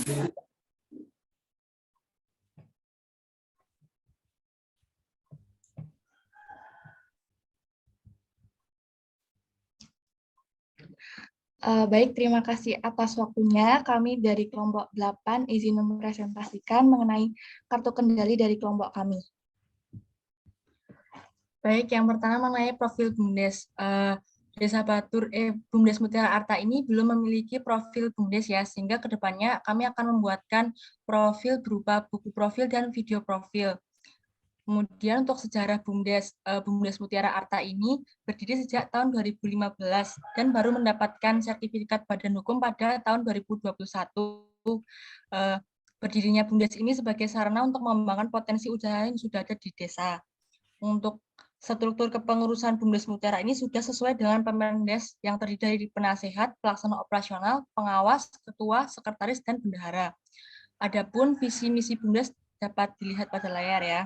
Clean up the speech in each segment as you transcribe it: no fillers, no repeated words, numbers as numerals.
Baik, terima kasih atas waktunya. Kami dari kelompok 8 izin mempresentasikan mengenai kartu kendali dari kelompok kami. Baik, yang pertama mengenai profil BUMDes. BUMDes Mutiara Arta ini belum memiliki profil BUMDes ya, sehingga kedepannya kami akan membuatkan profil berupa buku profil dan video profil. Kemudian untuk sejarah BUMDes Mutiara Arta ini berdiri sejak tahun 2015 dan baru mendapatkan sertifikat badan hukum pada tahun 2021. Berdirinya BUMDes ini sebagai sarana untuk mengembangkan potensi usaha yang sudah ada di desa. Untuk struktur kepengurusan BUMDes Mutiara ini sudah sesuai dengan Permendes yang terdiri dari penasehat, pelaksana operasional, pengawas, ketua, sekretaris, dan bendahara. Adapun visi misi BUMDes dapat dilihat pada layar ya.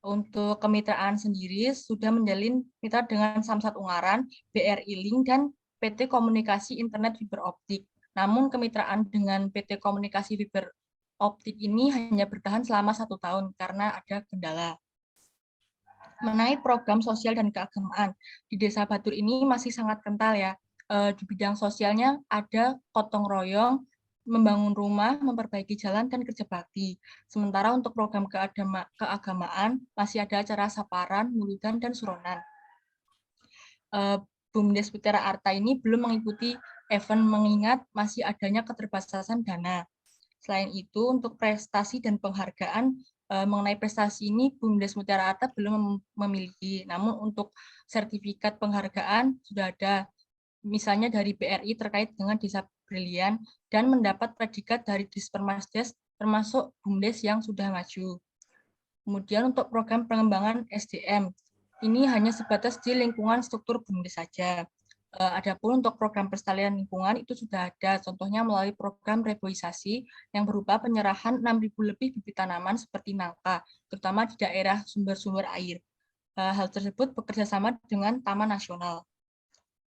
Untuk kemitraan sendiri sudah menjalin mitra dengan Samsat Ungaran, BRI Link, dan PT Komunikasi Internet Fiber Optik. Namun kemitraan dengan PT Komunikasi Fiber Optik ini hanya bertahan selama 1 tahun karena ada kendala. Mengenai program sosial dan keagamaan, di Desa Batur ini masih sangat kental ya. Di bidang sosialnya ada gotong royong, membangun rumah, memperbaiki jalan, dan kerja bakti. Sementara untuk program keagamaan, masih ada acara saparan, muludan, dan suronan. BUMDes Mutiara Arta ini belum mengikuti event mengingat masih adanya keterbatasan dana. Selain itu, untuk prestasi dan penghargaan, mengenai prestasi ini BUMDes Mutiara Arta belum memiliki. Namun untuk sertifikat penghargaan sudah ada, misalnya dari BRI terkait dengan Desa Brilian, dan mendapat predikat dari Dispermasdes termasuk BUMDes yang sudah maju. Kemudian untuk program pengembangan SDM, ini hanya sebatas di lingkungan struktur BUMDes saja. Adapun untuk program pelestarian lingkungan itu sudah ada, contohnya melalui program reboisasi yang berupa penyerahan 6.000 lebih bibit tanaman seperti nangka, terutama di daerah sumber-sumber air. Hal tersebut bekerja sama dengan Taman Nasional.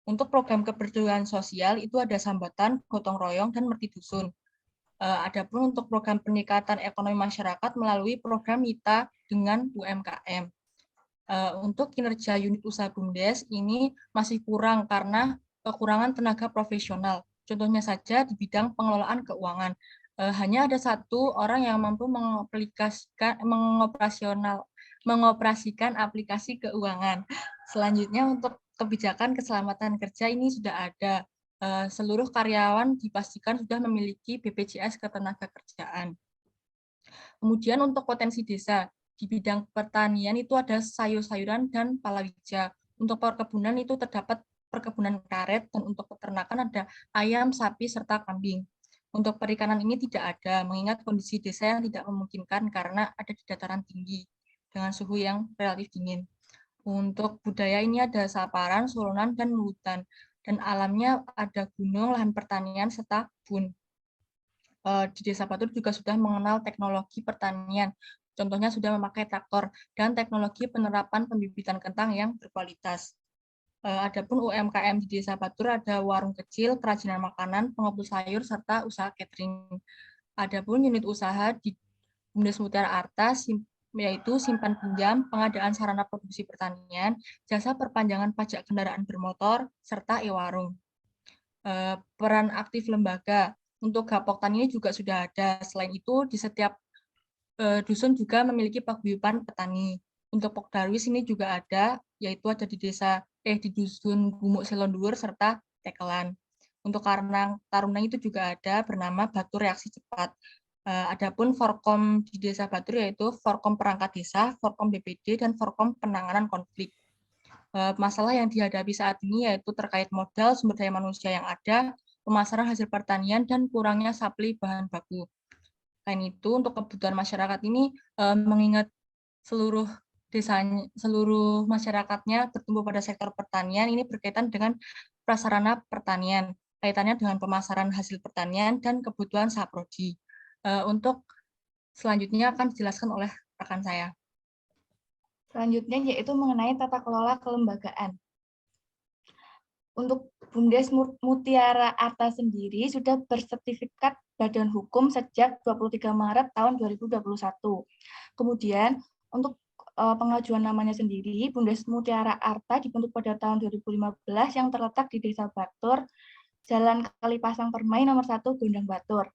Untuk program kepedulian sosial itu ada Sambatan, Gotong Royong, dan Merti Dusun. Adapun untuk program peningkatan ekonomi masyarakat melalui program MITA dengan UMKM. Untuk kinerja unit usaha BUMDes ini masih kurang karena kekurangan tenaga profesional. Contohnya saja di bidang pengelolaan keuangan. Hanya ada 1 orang yang mampu mengoperasikan aplikasi keuangan. Selanjutnya untuk kebijakan keselamatan kerja ini sudah ada. Seluruh karyawan dipastikan sudah memiliki BPJS Ketenagakerjaan. Kemudian untuk potensi desa, di bidang pertanian itu ada sayur-sayuran dan palawija. Untuk perkebunan itu terdapat perkebunan karet, dan untuk peternakan ada ayam, sapi, serta kambing. Untuk perikanan ini tidak ada, mengingat kondisi desa yang tidak memungkinkan karena ada di dataran tinggi dengan suhu yang relatif dingin. Untuk budaya ini ada saparan, suronan, dan hutan. Dan alamnya ada gunung, lahan pertanian, serta kebun. Di Desa Batur juga sudah mengenal teknologi pertanian. Contohnya sudah memakai traktor dan teknologi penerapan pembibitan kentang yang berkualitas. Adapun UMKM di Desa Batur ada warung kecil, kerajinan makanan, pengepul sayur, serta usaha catering. Adapun unit usaha di BUMDes Mutiara Arta yaitu simpan pinjam, pengadaan sarana produksi pertanian, jasa perpanjangan pajak kendaraan bermotor, serta e-warung. Peran aktif lembaga untuk Gapoktan ini juga sudah ada. Selain itu, di setiap dusun juga memiliki paguyuban petani. Untuk Pokdarwis ini juga ada, yaitu ada di di dusun Gumuk Selondur serta Tekelan. Untuk Karang Taruna itu juga ada bernama Batu Reaksi Cepat. Adapun Forkom di Desa Batur yaitu Forkom Perangkat Desa, Forkom BPD, dan Forkom Penanganan Konflik. Masalah yang dihadapi saat ini yaitu terkait modal, sumber daya manusia yang ada, pemasaran hasil pertanian, dan kurangnya supply bahan baku. Selain itu, untuk kebutuhan masyarakat ini, mengingat seluruh desanya, seluruh masyarakatnya bertumbuh pada sektor pertanian, ini berkaitan dengan prasarana pertanian, kaitannya dengan pemasaran hasil pertanian dan kebutuhan saprodi. Untuk selanjutnya akan dijelaskan oleh rekan saya. Selanjutnya yaitu mengenai tata kelola kelembagaan. Untuk BUMDes Mutiara Arta sendiri sudah bersertifikat Badan Hukum sejak 23 Maret tahun 2021. Kemudian untuk pengajuan namanya sendiri, BUMDes Mutiara Arta dibentuk pada tahun 2015 yang terletak di Desa Batur, Jalan Kalipasang Permai nomor 1 Gondang Batur.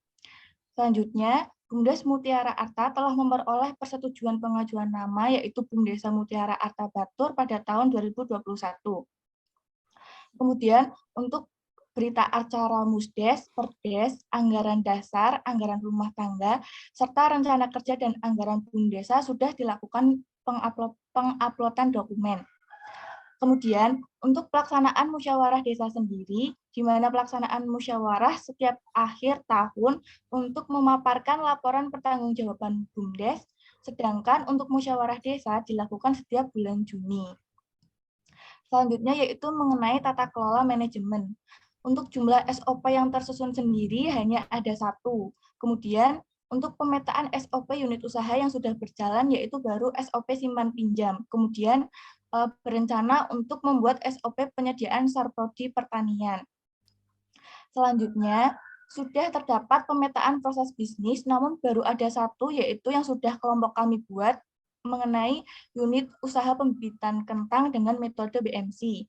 Selanjutnya, BUMDes Mutiara Arta telah memperoleh persetujuan pengajuan nama yaitu BUMDesa Mutiara Arta Batur pada tahun 2021. Kemudian untuk berita acara Musdes, Perdes, anggaran dasar, anggaran rumah tangga, serta rencana kerja dan anggaran BUMDesa sudah dilakukan penguploadan dokumen. Kemudian untuk pelaksanaan musyawarah desa sendiri, di mana pelaksanaan musyawarah setiap akhir tahun untuk memaparkan laporan pertanggungjawaban BUMDes, sedangkan untuk musyawarah desa dilakukan setiap bulan Juni. Selanjutnya yaitu mengenai tata kelola manajemen. Untuk jumlah SOP yang tersusun sendiri hanya ada 1. Kemudian untuk pemetaan SOP unit usaha yang sudah berjalan yaitu baru SOP simpan pinjam. Kemudian berencana untuk membuat SOP penyediaan sarprodi pertanian. Selanjutnya, sudah terdapat pemetaan proses bisnis, namun baru ada 1 yaitu yang sudah kelompok kami buat mengenai unit usaha pembibitan kentang dengan metode BMC.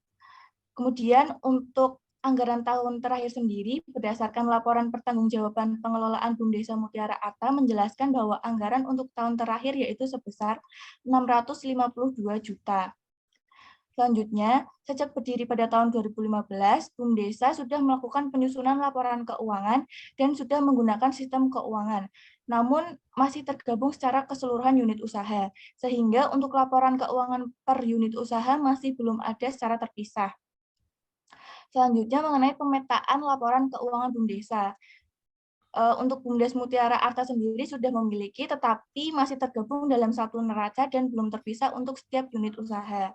Kemudian untuk anggaran tahun terakhir sendiri, berdasarkan laporan pertanggungjawaban pengelolaan BUMDesa Mutiara Arta menjelaskan bahwa anggaran untuk tahun terakhir yaitu sebesar 652 juta. Selanjutnya, sejak berdiri pada tahun 2015, BUMDesa sudah melakukan penyusunan laporan keuangan dan sudah menggunakan sistem keuangan, namun masih tergabung secara keseluruhan unit usaha, sehingga untuk laporan keuangan per unit usaha masih belum ada secara terpisah. Selanjutnya mengenai pemetaan laporan keuangan BUMDesa. Untuk BUMDes Mutiara Arta sendiri sudah memiliki, tetapi masih tergabung dalam satu neraca dan belum terpisah untuk setiap unit usaha.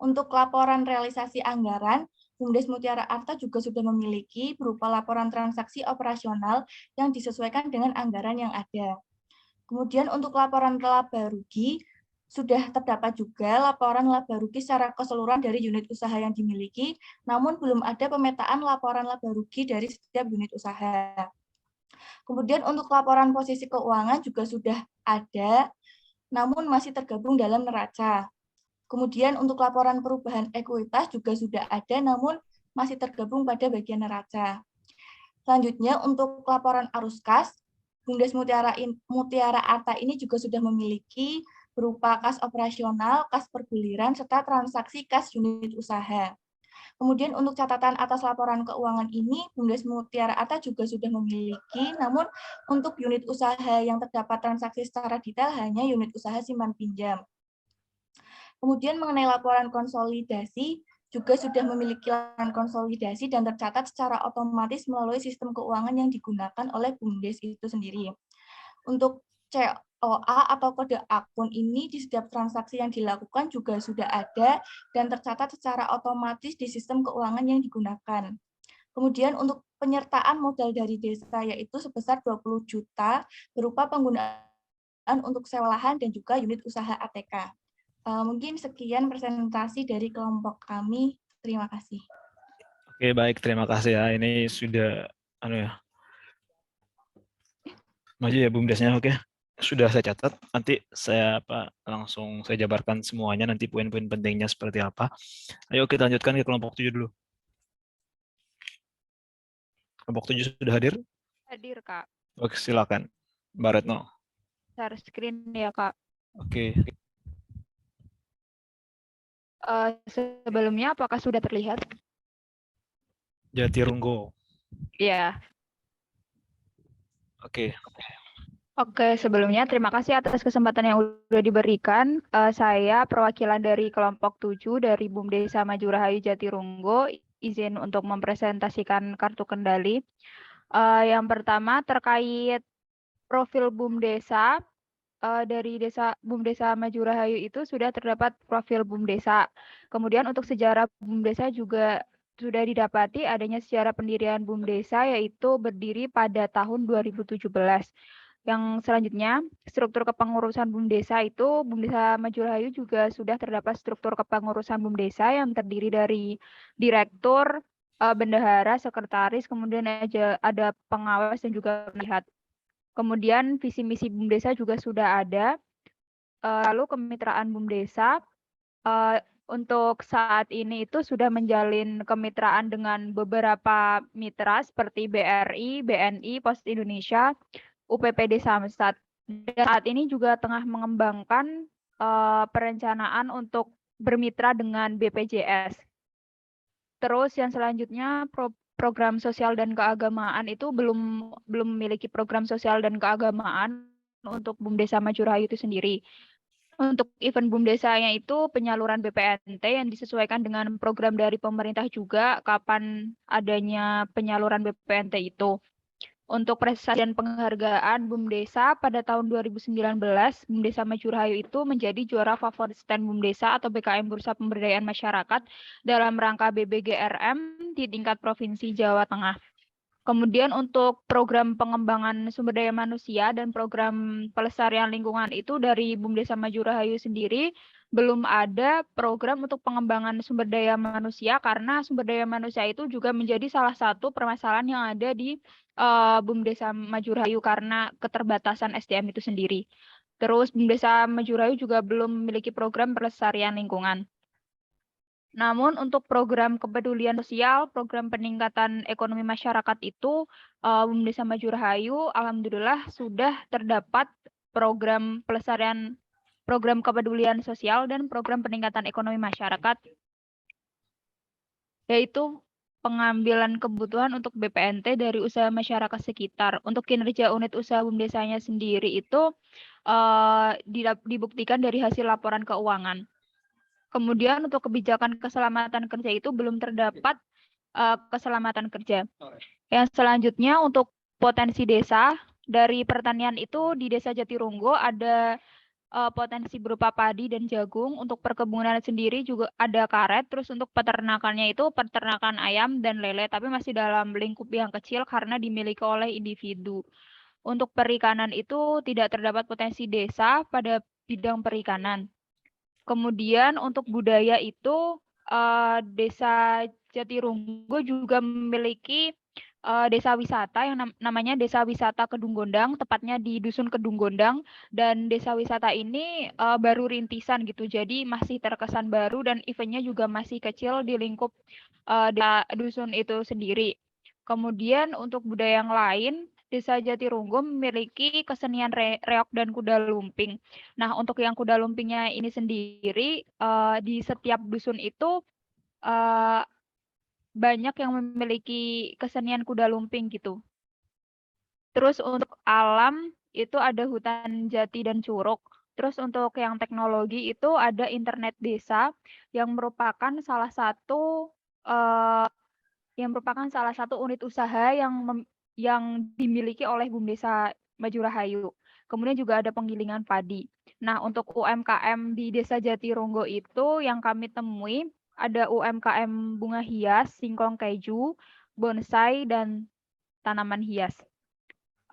Untuk laporan realisasi anggaran, BUMDes Mutiara Arta juga sudah memiliki berupa laporan transaksi operasional yang disesuaikan dengan anggaran yang ada. Kemudian untuk laporan laba rugi, sudah terdapat juga laporan laba rugi secara keseluruhan dari unit usaha yang dimiliki, namun belum ada pemetaan laporan laba rugi dari setiap unit usaha. Kemudian untuk laporan posisi keuangan juga sudah ada, namun masih tergabung dalam neraca. Kemudian untuk laporan perubahan ekuitas juga sudah ada, namun masih tergabung pada bagian neraca. Selanjutnya untuk laporan arus kas, BUMDes Mutiara Arta ini juga sudah memiliki berupa kas operasional, kas perguliran, serta transaksi kas unit usaha. Kemudian untuk catatan atas laporan keuangan ini, BUMDes Mutiara Arta juga sudah memiliki, namun untuk unit usaha yang terdapat transaksi secara detail hanya unit usaha simpan pinjam. Kemudian mengenai laporan konsolidasi, juga sudah memiliki laporan konsolidasi dan tercatat secara otomatis melalui sistem keuangan yang digunakan oleh BUMDes itu sendiri. Untuk COA atau kode akun ini di setiap transaksi yang dilakukan juga sudah ada dan tercatat secara otomatis di sistem keuangan yang digunakan. Kemudian untuk penyertaan modal dari desa yaitu sebesar 20 juta berupa penggunaan untuk sewa lahan dan juga unit usaha ATK. Mungkin sekian presentasi dari kelompok kami. Terima kasih. Oke, baik. Terima kasih ya. Ini sudah maju ya BUMDesnya. Oke. Sudah saya catat. Nanti saya langsung saya jabarkan semuanya nanti poin-poin pentingnya seperti apa. Ayo kita lanjutkan ke kelompok 7 dulu. Kelompok 7 sudah hadir? Hadir, Kak. Oke, silakan. Mbak Retno. Share screen ya, Kak. Oke. Sebelumnya apakah sudah terlihat? Jatirunggo. Iya. Oke. Oke, sebelumnya terima kasih atas kesempatan yang sudah diberikan. Saya perwakilan dari kelompok 7 dari BUMDesa Maju Rahayu Jatirunggo, izin untuk mempresentasikan kartu kendali. Yang pertama terkait profil BUMDesa. Dari BUMDesa Maju Rahayu itu sudah terdapat profil BUMDesa. Kemudian untuk sejarah BUMDesa juga sudah didapati adanya sejarah pendirian BUMDesa yaitu berdiri pada tahun 2017. Yang selanjutnya, struktur kepengurusan BUMDesa itu, BUMDesa Maju Rahayu juga sudah terdapat struktur kepengurusan BUMDesa yang terdiri dari direktur, bendahara, sekretaris, kemudian ada pengawas dan juga penasihat. Kemudian visi misi BUMDesa juga sudah ada. Lalu kemitraan BUMDesa untuk saat ini itu sudah menjalin kemitraan dengan beberapa mitra seperti BRI, BNI, Pos Indonesia, UPPD Samsat. Dan saat ini juga tengah mengembangkan perencanaan untuk bermitra dengan BPJS. Terus yang selanjutnya program sosial dan keagamaan itu belum memiliki program sosial dan keagamaan untuk BUMDesa Maju Rahayu itu sendiri. Untuk event BUMDesanya itu penyaluran BPNT yang disesuaikan dengan program dari pemerintah juga kapan adanya penyaluran BPNT itu. Untuk prestasi dan penghargaan BUMDesa pada tahun 2019, BUMDesa Maju Rahayu itu menjadi juara favorit stand BUMDesa atau BKM Bursa Pemberdayaan Masyarakat dalam rangka BBGRM di tingkat Provinsi Jawa Tengah. Kemudian untuk program pengembangan sumber daya manusia dan program pelestarian lingkungan itu dari BUMDesa Maju Rahayu sendiri belum ada program untuk pengembangan sumber daya manusia karena sumber daya manusia itu juga menjadi salah satu permasalahan yang ada di BUMDesa Maju Rahayu karena keterbatasan SDM itu sendiri. Terus BUMDesa Maju Rahayu juga belum memiliki program pelestarian lingkungan. Namun untuk program kepedulian sosial, program peningkatan ekonomi masyarakat itu BUMDesa Maju Rahayu alhamdulillah sudah terdapat program pelestarian, program kepedulian sosial dan program peningkatan ekonomi masyarakat, yaitu pengambilan kebutuhan untuk BPNT dari usaha masyarakat sekitar. Untuk kinerja unit usaha BUMDesanya sendiri itu dibuktikan dari hasil laporan keuangan. Kemudian untuk kebijakan keselamatan kerja itu belum terdapat keselamatan kerja. Yang selanjutnya untuk potensi desa, dari pertanian itu di Desa Jatirunggo ada potensi berupa padi dan jagung. Untuk perkebunan sendiri juga ada karet. Terus untuk peternakannya itu peternakan ayam dan lele, tapi masih dalam lingkup yang kecil karena dimiliki oleh individu. Untuk perikanan itu tidak terdapat potensi desa pada bidang perikanan. Kemudian untuk budaya itu Desa Jatirunggo juga memiliki desa wisata yang namanya Desa Wisata Kedung Gondang, tepatnya di Dusun Kedung Gondang, dan desa wisata ini baru rintisan gitu, jadi masih terkesan baru dan eventnya juga masih kecil di lingkup dusun itu sendiri. Kemudian untuk budaya yang lain, Desa Jatirunggo memiliki kesenian reog dan kuda lumping. Nah, untuk yang kuda lumpingnya ini sendiri, di setiap dusun itu banyak yang memiliki kesenian kuda lumping gitu. Terus untuk alam itu ada hutan jati dan curug. Terus untuk yang teknologi itu ada internet desa yang merupakan salah satu unit usaha yang dimiliki oleh BUMDesa Maju Rahayu. Kemudian juga ada penggilingan padi. Nah, untuk UMKM di Desa Jatirunggo itu yang kami temui ada UMKM bunga hias, singkong keju, bonsai, dan tanaman hias.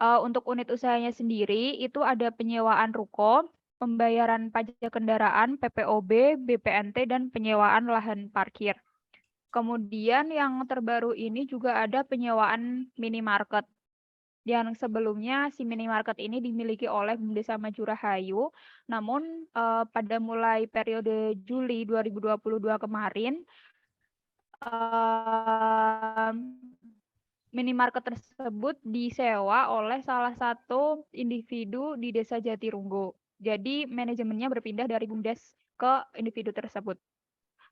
Untuk unit usahanya sendiri itu ada penyewaan ruko, pembayaran pajak kendaraan, PPOB, BPNT, dan penyewaan lahan parkir. Kemudian yang terbaru ini juga ada penyewaan minimarket. Yang sebelumnya si minimarket ini dimiliki oleh BUMDesa Maju Rahayu, namun pada mulai periode Juli 2022 kemarin, minimarket tersebut disewa oleh salah satu individu di Desa Jatirunggo. Jadi manajemennya berpindah dari BUMDes ke individu tersebut.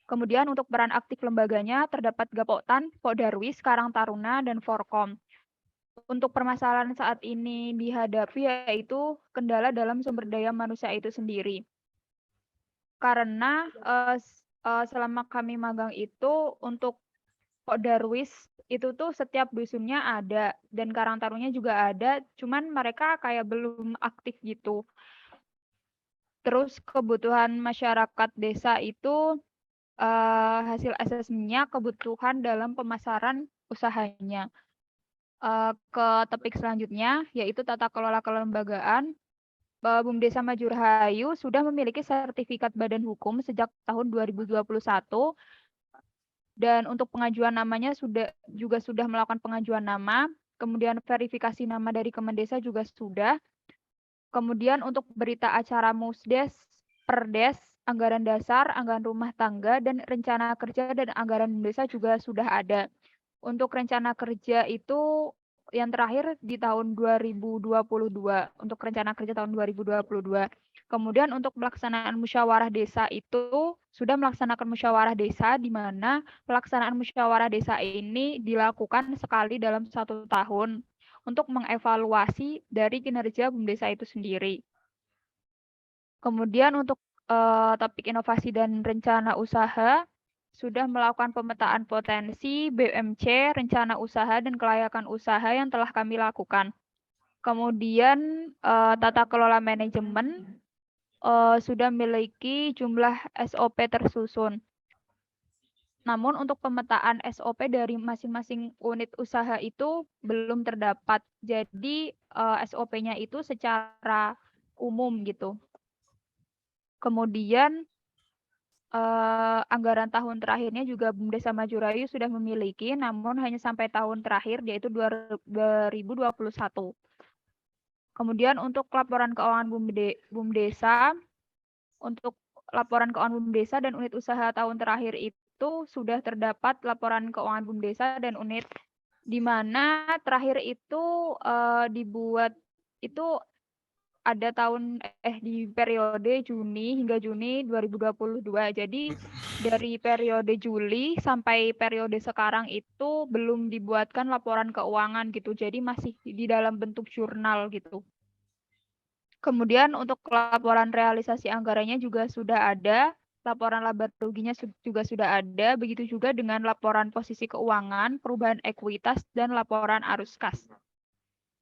Kemudian untuk peran aktif lembaganya terdapat Gapoktan, Pokdarwis, Karang Taruna, dan Forkom. Untuk permasalahan saat ini dihadapi yaitu kendala dalam sumber daya manusia itu sendiri. Karena selama kami magang itu untuk Pokdarwis itu tuh setiap dusunnya ada dan Karang Tarunnya juga ada, cuman mereka kayak belum aktif gitu. Terus kebutuhan masyarakat desa itu hasil asesmennya kebutuhan dalam pemasaran usahanya. ke topik selanjutnya, yaitu tata kelola kelembagaan. BUMDes Maju Rahayu sudah memiliki sertifikat badan hukum sejak tahun 2021, dan untuk pengajuan namanya juga sudah melakukan pengajuan nama, kemudian verifikasi nama dari Kemendesa juga sudah. Kemudian untuk berita acara Musdes, Perdes, anggaran dasar, anggaran rumah tangga, dan rencana kerja dan anggaran desa juga sudah ada. Untuk rencana kerja itu yang terakhir di tahun 2022, untuk rencana kerja tahun 2022. Kemudian untuk pelaksanaan musyawarah desa itu sudah melaksanakan musyawarah desa, di mana pelaksanaan musyawarah desa ini dilakukan sekali dalam 1 tahun untuk mengevaluasi dari kinerja BUMDesa itu sendiri. Kemudian untuk topik inovasi dan rencana usaha, sudah melakukan pemetaan potensi, BMC, rencana usaha, dan kelayakan usaha yang telah kami lakukan. Kemudian tata kelola manajemen sudah memiliki jumlah SOP tersusun. Namun untuk pemetaan SOP dari masing-masing unit usaha itu belum terdapat. Jadi SOP-nya itu secara umum gitu. Kemudian anggaran tahun terakhirnya juga BUMDes Maju Rahayu sudah memiliki, namun hanya sampai tahun terakhir, yaitu 2021. Kemudian untuk laporan keuangan BUMDesa, untuk laporan keuangan BUMDesa dan unit usaha tahun terakhir itu sudah terdapat laporan keuangan BUMDesa dan unit, di mana terakhir itu dibuat itu ada di periode Juni hingga Juni 2022. Jadi dari periode Juli sampai periode sekarang itu belum dibuatkan laporan keuangan gitu. Jadi masih di dalam bentuk jurnal gitu. Kemudian untuk laporan realisasi anggarannya juga sudah ada, laporan laba ruginya juga sudah ada, begitu juga dengan laporan posisi keuangan, perubahan ekuitas, dan laporan arus kas.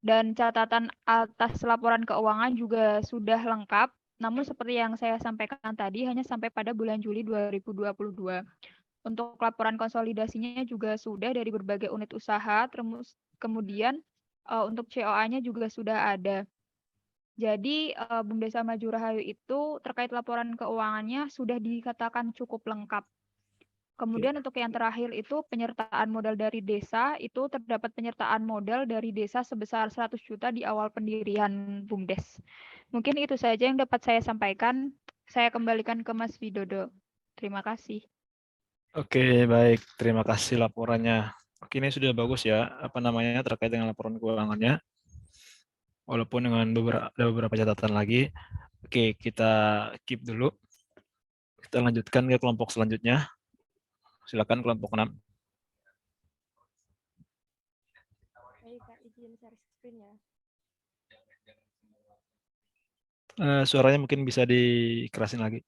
Dan catatan atas laporan keuangan juga sudah lengkap, namun seperti yang saya sampaikan tadi, hanya sampai pada bulan Juli 2022. Untuk laporan konsolidasinya juga sudah dari berbagai unit usaha, kemudian untuk COA-nya juga sudah ada. Jadi BUMDes Maju Rahayu itu terkait laporan keuangannya sudah dikatakan cukup lengkap. Kemudian untuk yang terakhir itu penyertaan modal dari desa, itu terdapat penyertaan modal dari desa sebesar 100 juta di awal pendirian BUMDes. Mungkin itu saja yang dapat saya sampaikan. Saya kembalikan ke Mas Widodo. Terima kasih. Oke, baik. Terima kasih laporannya. Oke, ini sudah bagus ya, terkait dengan laporan keuangannya. Walaupun dengan beberapa catatan lagi. Oke, kita keep dulu. Kita lanjutkan ke kelompok selanjutnya. Silakan kelompok 6. Izin share screen ya. Suaranya mungkin bisa dikerasin lagi.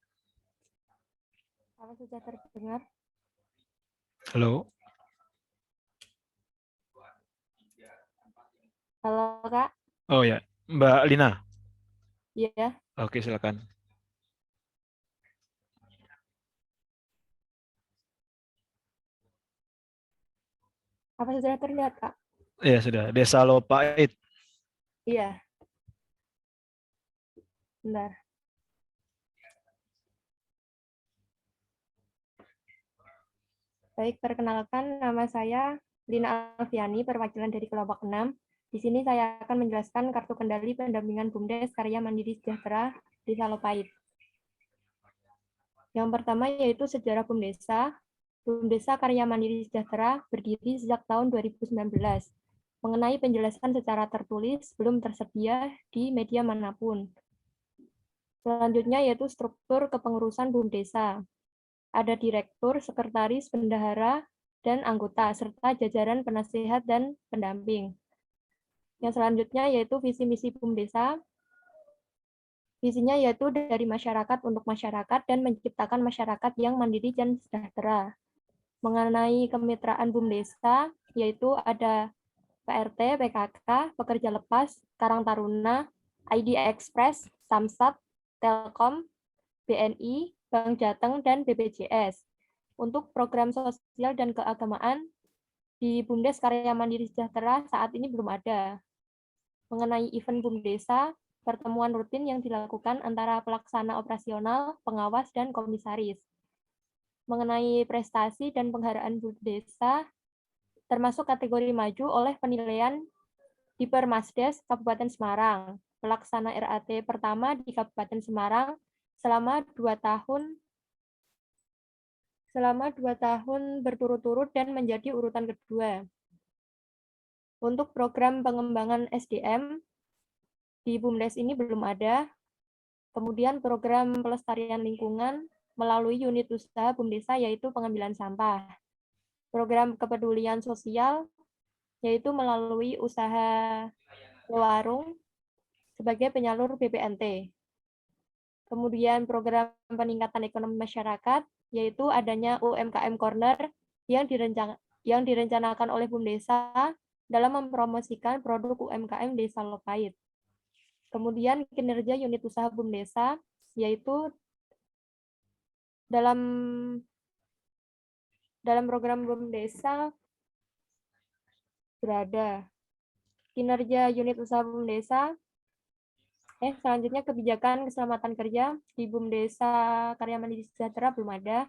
Apa sudah terdengar? Halo. Halo, Kak. Oh ya, Mbak Lina. Iya. Oke, silakan. Apa sudah terlihat, Kak? Iya, sudah. Desa Lopait. Iya. Bentar. Baik, perkenalkan nama saya Lina Alfiani, perwakilan dari kelompok 6. Di sini saya akan menjelaskan kartu kendali pendampingan BUMDes Karya Mandiri Sejahtera Desa Lopait. Yang pertama yaitu sejarah BUMDesa. BUMDesa Karya Mandiri Sejahtera berdiri sejak tahun 2019. Mengenai penjelasan secara tertulis belum tersedia di media manapun. Selanjutnya yaitu struktur kepengurusan BUMDesa. Ada direktur, sekretaris, bendahara, dan anggota, serta jajaran penasehat dan pendamping. Yang selanjutnya yaitu visi misi BUMDesa. Visinya yaitu dari masyarakat untuk masyarakat dan menciptakan masyarakat yang mandiri dan sejahtera. Mengenai kemitraan BUMDesa, yaitu ada PRT, PKK, Pekerja Lepas, Karang Taruna, ID Express, Samsat, Telkom, BNI, Bank Jateng, dan BPJS. Untuk program sosial dan keagamaan, di BUMDes Karya Mandiri Sejahtera saat ini belum ada. Mengenai event BUMDesa, pertemuan rutin yang dilakukan antara pelaksana operasional, pengawas, dan komisaris. Mengenai prestasi dan penghargaan BUMDesa, termasuk kategori maju oleh penilaian di Permasdes Kabupaten Semarang, pelaksana RAT pertama di Kabupaten Semarang selama 2 tahun berturut-turut dan menjadi urutan kedua. Untuk program pengembangan SDM di BUMDes ini belum ada. Kemudian program pelestarian lingkungan melalui unit usaha BUMDesa yaitu pengambilan sampah. Program kepedulian sosial yaitu melalui usaha warung sebagai penyalur BPNT. Kemudian program peningkatan ekonomi masyarakat yaitu adanya UMKM Corner yang direncanakan oleh BUMDesa dalam mempromosikan produk UMKM Desa Lopait. Kemudian kinerja unit usaha BUMDesa yaitu dalam program BUMDesa berada kinerja unit usaha BUMDesa. Selanjutnya kebijakan keselamatan kerja di BUMDesa Karya Mandiri Sejahtera belum ada.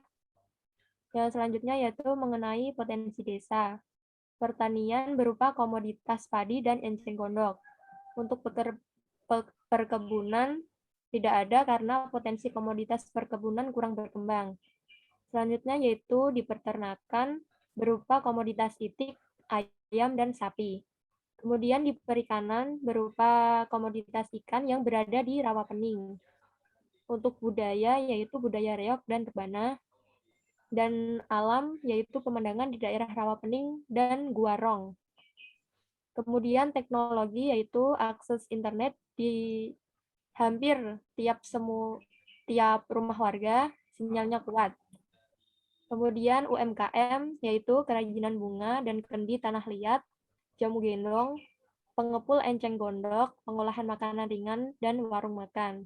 Yang selanjutnya yaitu mengenai potensi desa. Pertanian berupa komoditas padi dan enceng gondok. Untuk perkebunan tidak ada karena potensi komoditas perkebunan kurang berkembang. Selanjutnya yaitu di peternakan berupa komoditas itik, ayam, dan sapi. Kemudian di perikanan berupa komoditas ikan yang berada di Rawapening. Untuk budaya yaitu budaya reok dan rebana. Dan alam yaitu pemandangan di daerah Rawapening dan Guarong. Kemudian teknologi yaitu akses internet di hampir tiap rumah warga, sinyalnya kuat. Kemudian UMKM yaitu kerajinan bunga dan kendi tanah liat, jamu gendong, pengepul enceng gondok, pengolahan makanan ringan, dan warung makan.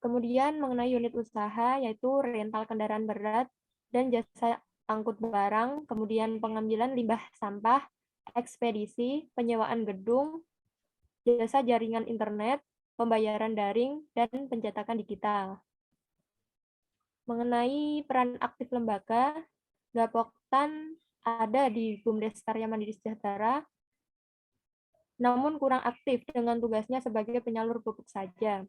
Kemudian mengenai unit usaha yaitu rental kendaraan berat dan jasa angkut barang, kemudian pengambilan limbah sampah, ekspedisi, penyewaan gedung, jasa jaringan internet, pembayaran daring, dan pencetakan digital. Mengenai peran aktif lembaga, Gapoktan ada di BUMDes Karya Mandiri Sejahtera, namun kurang aktif dengan tugasnya sebagai penyalur pupuk saja.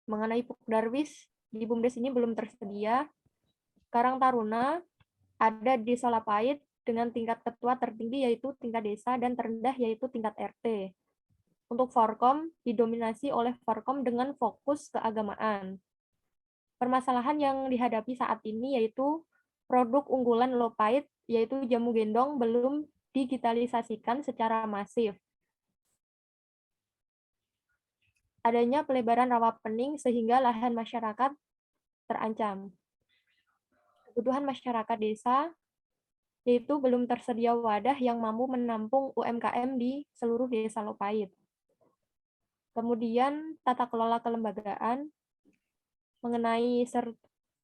Mengenai Pukdarwis, di BUMDes ini belum tersedia. Karang Taruna ada di Solapait dengan tingkat ketua tertinggi yaitu tingkat desa dan terendah yaitu tingkat RT. Untuk Forkom didominasi oleh Forkom dengan fokus keagamaan. Permasalahan yang dihadapi saat ini yaitu produk unggulan Lopait yaitu jamu gendong belum digitalisasikan secara masif. Adanya pelebaran Rawapening sehingga lahan masyarakat terancam. Kebutuhan masyarakat desa yaitu belum tersedia wadah yang mampu menampung UMKM di seluruh desa Lopait. Kemudian tata kelola kelembagaan mengenai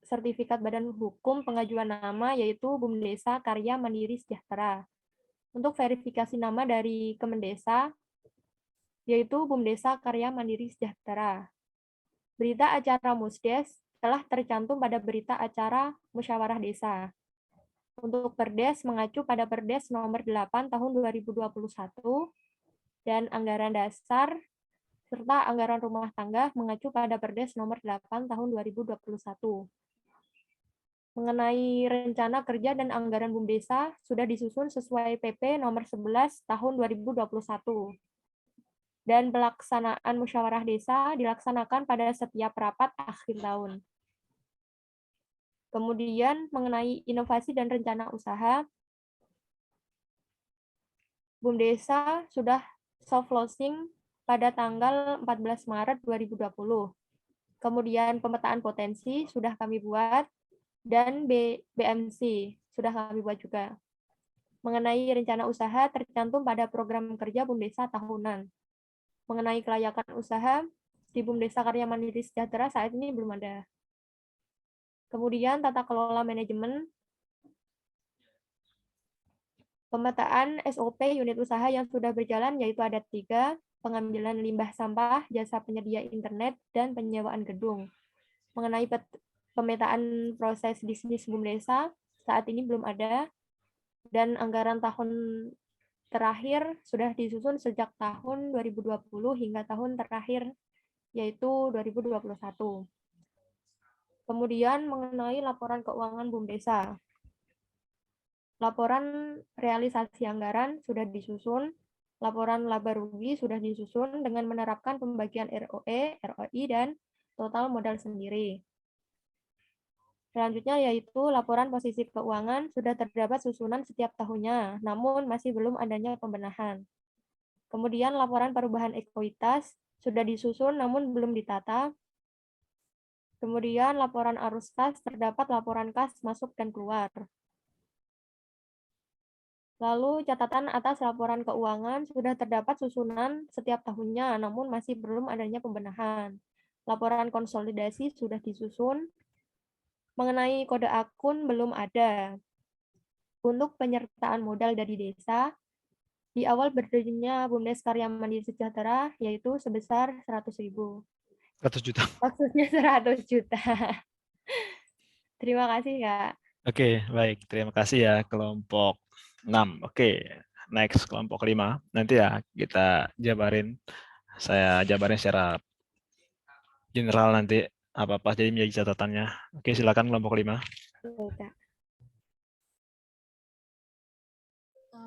sertifikat badan hukum pengajuan nama yaitu BUMDesa Karya Mandiri Sejahtera. Untuk verifikasi nama dari Kemendesa yaitu BUMDesa Karya Mandiri Sejahtera. Berita acara Musdes telah tercantum pada berita acara Musyawarah Desa. Untuk Perdes mengacu pada Perdes nomor 8 tahun 2021 dan anggaran dasar serta anggaran rumah tangga mengacu pada Perdes nomor 8 tahun 2021. Mengenai rencana kerja dan anggaran BUMDesa sudah disusun sesuai PP nomor 11 tahun 2021. Dan pelaksanaan musyawarah desa dilaksanakan pada setiap rapat akhir tahun. Kemudian mengenai inovasi dan rencana usaha, BUMDesa sudah soft closing pada tanggal 14 Maret 2020. Kemudian pemetaan potensi sudah kami buat, dan BMC sudah kami buat juga. Mengenai rencana usaha tercantum pada program kerja BUMDesa tahunan. Mengenai kelayakan usaha, di BUMDesa Karya Mandiri Sejahtera saat ini belum ada. Kemudian tata kelola manajemen, Pemetaan SOP unit usaha yang sudah berjalan yaitu ada 3, pengambilan limbah sampah, jasa penyedia internet, dan penyewaan gedung. Mengenai pemetaan proses bisnis BUMDesa, saat ini belum ada, dan anggaran tahun terakhir sudah disusun sejak tahun 2020 hingga tahun terakhir, yaitu 2021. Kemudian mengenai laporan keuangan BUMDesa. Laporan realisasi anggaran sudah disusun, laporan laba rugi sudah disusun dengan menerapkan pembagian ROE, ROI, dan total modal sendiri. Selanjutnya yaitu laporan posisi keuangan sudah terdapat susunan setiap tahunnya, namun masih belum adanya pembenahan. Kemudian laporan perubahan ekuitas sudah disusun namun belum ditata. Kemudian laporan arus kas terdapat laporan kas masuk dan keluar. Lalu catatan atas laporan keuangan sudah terdapat susunan setiap tahunnya, namun masih belum adanya pembenahan. Laporan konsolidasi sudah disusun. Mengenai kode akun belum ada. Untuk penyertaan modal dari desa, di awal berdirinya BUMDes Karya Mandiri Sejahtera yaitu sebesar 100.000. 100 juta. Maksudnya 100 juta. Terima kasih, Kak. Oke, baik. Terima kasih ya kelompok 6. Oke, next kelompok 5. Nanti ya kita jabarin. Saya jabarin secara general nanti apa-apa jadi menjadi catatannya. Oke, silakan kelompok 5. Kak.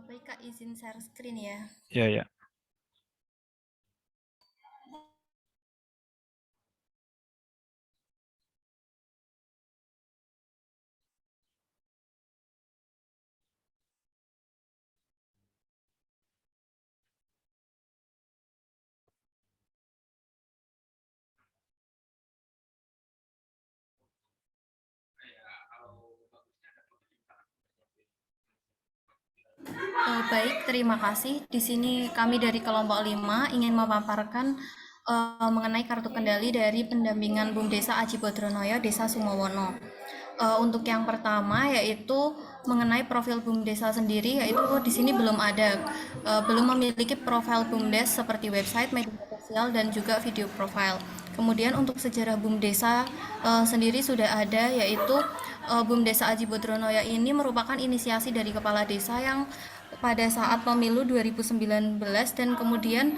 Baik Kak, izin share screen ya. Iya, ya. Baik, terima kasih. Di sini kami dari kelompok 5 ingin memaparkan mengenai kartu kendali dari pendampingan BUMDesa Aji Bodronoyo, Desa Sumowono. Untuk yang pertama yaitu mengenai profil BUMDesa sendiri, yaitu di sini belum ada, belum memiliki profil BUMDes seperti website, media sosial, dan juga video profile. Kemudian untuk sejarah BUMDesa sendiri sudah ada, yaitu BUMDesa Aji Bodronoyo ini merupakan inisiasi dari kepala desa yang pada saat pemilu 2019 dan kemudian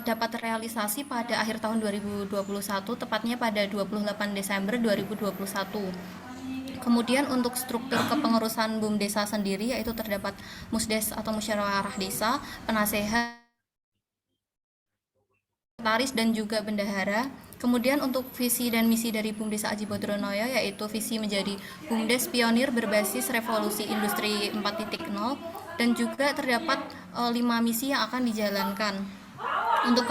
dapat terrealisasi pada akhir tahun 2021, tepatnya pada 28 Desember 2021. Kemudian untuk struktur kepengurusan BUMDesa sendiri yaitu terdapat Musdes atau Musyawarah Desa, penasehat, sekretaris, dan juga bendahara. Kemudian untuk visi dan misi dari BUMDesa Aji Bodronoyo yaitu visi menjadi BUMDes pionir berbasis revolusi industri 4.0 dan juga terdapat 5 misi yang akan dijalankan. Untuk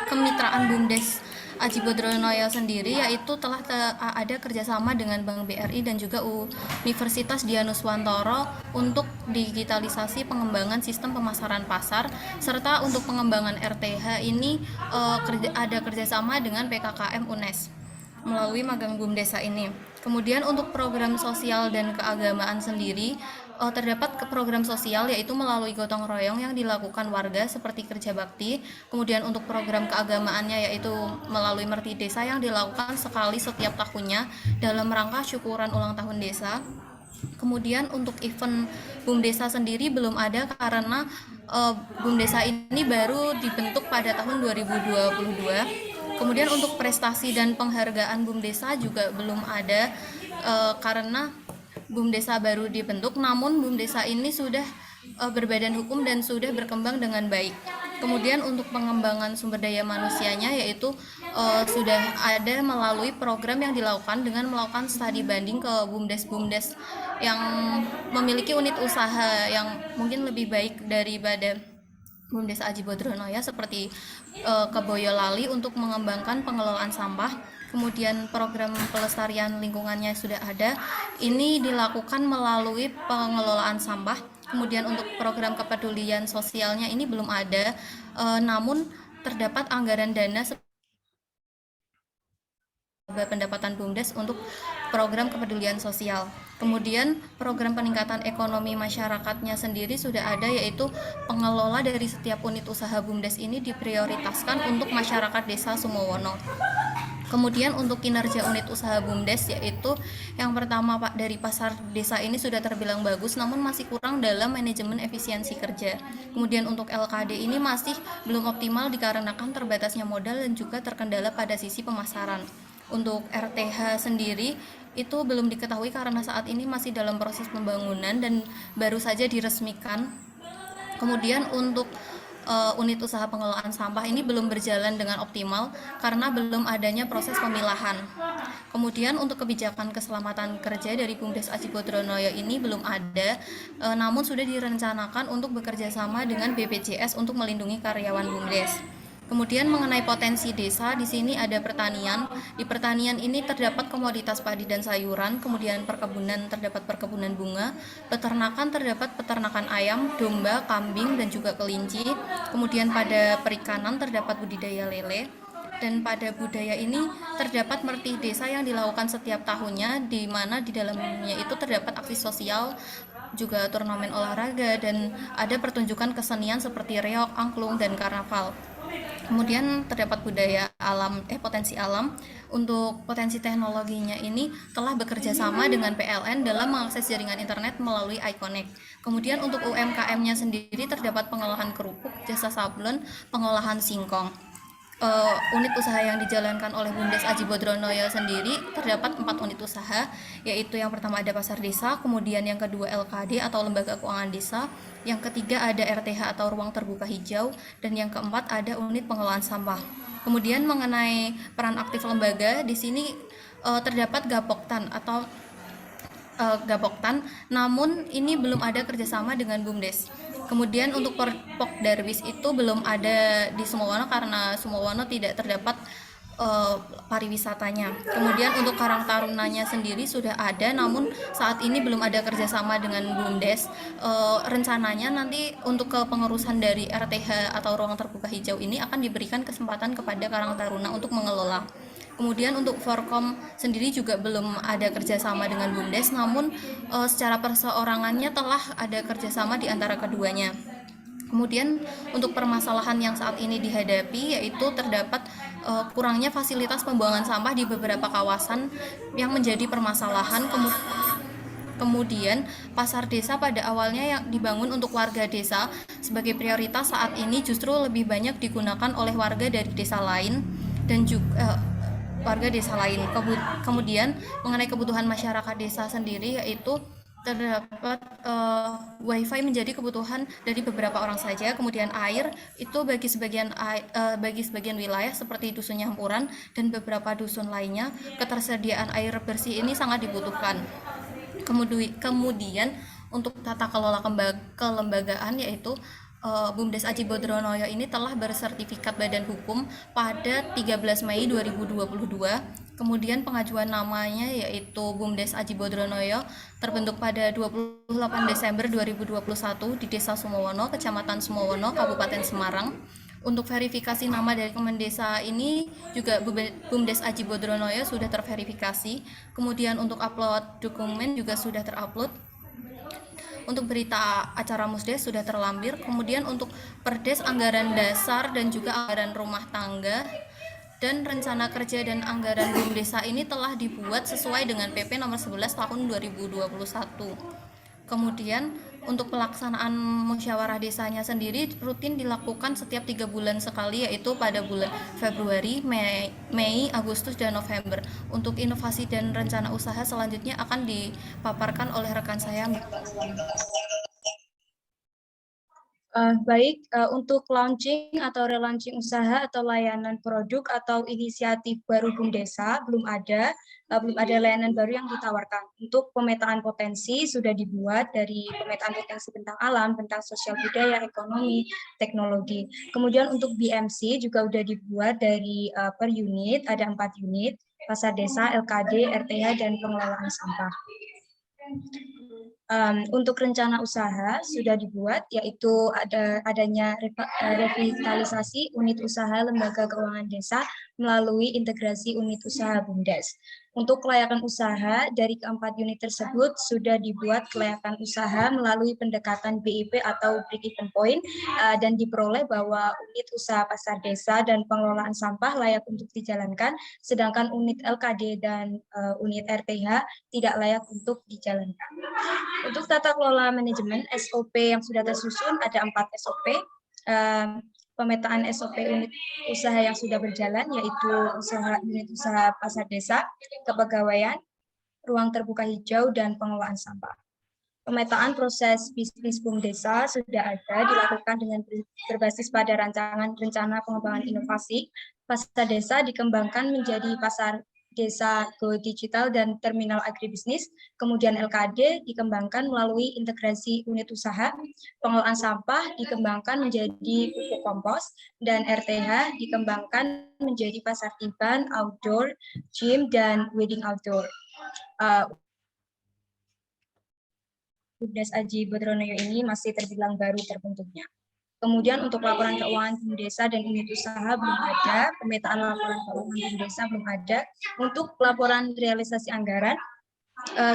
kemitraan BUMDes Aji Bodronoyo sendiri yaitu telah ada kerjasama dengan Bank BRI dan juga Universitas Dianuswantoro untuk digitalisasi pengembangan sistem pemasaran pasar, serta untuk pengembangan RTH ini ada kerjasama dengan PKKM UNES melalui magang BUMDesa ini. Kemudian untuk program sosial dan keagamaan sendiri terdapat program sosial yaitu melalui gotong royong yang dilakukan warga seperti kerja bakti. Kemudian untuk program keagamaannya yaitu melalui merti desa yang dilakukan sekali setiap tahunnya dalam rangka syukuran ulang tahun desa. Kemudian untuk event BUMDesa sendiri belum ada karena BUMDesa ini baru dibentuk pada tahun 2022. Kemudian untuk prestasi dan penghargaan BUMDesa juga belum ada karena BUMDesa baru dibentuk, namun BUMDesa ini sudah berbadan hukum dan sudah berkembang dengan baik. Kemudian untuk pengembangan sumber daya manusianya yaitu sudah ada melalui program yang dilakukan dengan melakukan studi banding ke BUMDes-BUMDes yang memiliki unit usaha yang mungkin lebih baik daripada BUMDes Aji Bodronoyo seperti ke Boyolali untuk mengembangkan pengelolaan sampah. Kemudian program pelestarian lingkungannya sudah ada. Ini dilakukan melalui pengelolaan sampah. Kemudian untuk program kepedulian sosialnya ini belum ada, namun terdapat anggaran dana pendapatan BUMDes untuk program kepedulian sosial. Kemudian program peningkatan ekonomi masyarakatnya sendiri sudah ada, yaitu pengelola dari setiap unit usaha BUMDes ini diprioritaskan untuk masyarakat desa Sumowono. Kemudian untuk kinerja unit usaha BUMDes, yaitu yang pertama Pak, dari pasar desa ini sudah terbilang bagus namun masih kurang dalam manajemen efisiensi kerja. Kemudian untuk LKD ini masih belum optimal dikarenakan terbatasnya modal dan juga terkendala pada sisi pemasaran. Untuk RTH sendiri itu belum diketahui karena saat ini masih dalam proses pembangunan dan baru saja diresmikan. Kemudian untuk unit usaha pengelolaan sampah ini belum berjalan dengan optimal karena belum adanya proses pemilahan. Kemudian untuk kebijakan keselamatan kerja dari BUMDes Aji Bodronoyo ini belum ada, namun sudah direncanakan untuk bekerja sama dengan BPJS untuk melindungi karyawan BUMDes. Kemudian mengenai potensi desa, di sini ada pertanian. Di pertanian ini terdapat komoditas padi dan sayuran, kemudian perkebunan terdapat perkebunan bunga, peternakan terdapat peternakan ayam, domba, kambing, dan juga kelinci. Kemudian pada perikanan terdapat budidaya lele. Dan pada budaya ini terdapat mertih desa yang dilakukan setiap tahunnya, di mana di dalamnya itu terdapat aksi sosial, juga turnamen olahraga, dan ada pertunjukan kesenian seperti reog, angklung, dan karnaval. Kemudian terdapat budaya alam, potensi alam. Untuk potensi teknologinya ini telah bekerja sama dengan PLN dalam mengakses jaringan internet melalui iConnect. Kemudian untuk UMKM-nya sendiri terdapat pengolahan kerupuk, jasa sablon, pengolahan singkong. Unit usaha yang dijalankan oleh BUMDes Aji Bodronoyo sendiri terdapat 4 unit usaha, yaitu yang pertama ada pasar desa, kemudian yang kedua LKD atau lembaga keuangan desa, yang ketiga ada RTH atau ruang terbuka hijau, dan yang keempat ada unit pengelolaan sampah. Kemudian mengenai peran aktif lembaga, di sini terdapat Gapoktan atau Gapoktan, namun ini belum ada kerjasama dengan BUMDes. Kemudian untuk Pokdarwis itu belum ada di Sumowono karena Sumowono tidak terdapat pariwisatanya. Kemudian untuk Karang Tarunanya sendiri sudah ada, namun saat ini belum ada kerjasama dengan BUMDes. Rencananya nanti untuk kepengurusan dari RTH atau ruang terbuka hijau ini akan diberikan kesempatan kepada Karang Taruna untuk mengelola. Kemudian untuk Forkom sendiri juga belum ada kerjasama dengan BUMDes, namun secara perseorangannya telah ada kerjasama di antara keduanya. Kemudian untuk permasalahan yang saat ini dihadapi, yaitu terdapat kurangnya fasilitas pembuangan sampah di beberapa kawasan yang menjadi permasalahan. Kemudian pasar desa pada awalnya yang dibangun untuk warga desa sebagai prioritas, saat ini justru lebih banyak digunakan oleh warga dari desa lain dan juga warga desa lain. Kemudian mengenai kebutuhan masyarakat desa sendiri, yaitu terdapat wifi menjadi kebutuhan dari beberapa orang saja. Kemudian air itu bagi sebagian wilayah seperti dusun Nyampuran dan beberapa dusun lainnya, ketersediaan air bersih ini sangat dibutuhkan. Kemudian untuk tata kelola kelembagaan, yaitu BUMDes Aji Bodronoyo ini telah bersertifikat badan hukum pada 13 Mei 2022. Kemudian pengajuan namanya yaitu BUMDes Aji Bodronoyo terbentuk pada 28 Desember 2021 di Desa Sumowono, Kecamatan Sumowono, Kabupaten Semarang. Untuk verifikasi nama dari Kemendesa ini juga BUMDes Aji Bodronoyo sudah terverifikasi. Kemudian untuk upload dokumen juga sudah terupload. Untuk berita acara Musdes sudah terlampir. Kemudian untuk Perdes, anggaran dasar dan juga anggaran rumah tangga dan rencana kerja dan anggaran BUMDesa ini telah dibuat sesuai dengan PP nomor 11 tahun 2021. Kemudian untuk pelaksanaan musyawarah desanya sendiri rutin dilakukan setiap 3 bulan sekali, yaitu pada bulan Februari, Mei, Agustus, dan November. Untuk inovasi dan rencana usaha selanjutnya akan dipaparkan oleh rekan saya. Baik, untuk launching atau relaunching usaha atau layanan produk atau inisiatif baru BUMDesa belum ada layanan baru yang ditawarkan. Untuk pemetaan potensi sudah dibuat dari pemetaan potensi tentang alam, tentang sosial budaya, ekonomi, teknologi. Kemudian untuk BMC juga sudah dibuat dari per unit, ada 4 unit, pasar desa, LKD, RTH, dan pengelolaan sampah. Untuk rencana usaha sudah dibuat, yaitu adanya revitalisasi unit usaha lembaga keuangan desa melalui integrasi unit usaha BUMDes. Untuk kelayakan usaha, dari keempat unit tersebut sudah dibuat kelayakan usaha melalui pendekatan BIP atau break-even point, dan diperoleh bahwa unit usaha pasar desa dan pengelolaan sampah layak untuk dijalankan, sedangkan unit LKD dan unit RTH tidak layak untuk dijalankan. Untuk tata kelola manajemen, SOP yang sudah tersusun ada 4 SOP. Pemetaan SOP unit usaha yang sudah berjalan, yaitu unit usaha pasar desa, kepegawaian, ruang terbuka hijau, dan pengelolaan sampah. Pemetaan proses bisnis BUM Desa sudah ada, dilakukan dengan berbasis pada rancangan rencana pengembangan inovasi. Pasar desa dikembangkan menjadi pasar desa go digital dan terminal agribisnis. Kemudian LKD dikembangkan melalui integrasi unit usaha. Pengelolaan sampah dikembangkan menjadi pupuk kompos, dan RTH dikembangkan menjadi pasar tiban, outdoor, gym, dan wedding outdoor. BUMDes Aji Bodronoyo ini masih terbilang baru terbentuknya. Kemudian untuk laporan keuangan BUM Desa dan unit usaha belum ada, pemetaan laporan keuangan BUM Desa belum ada. Untuk laporan realisasi anggaran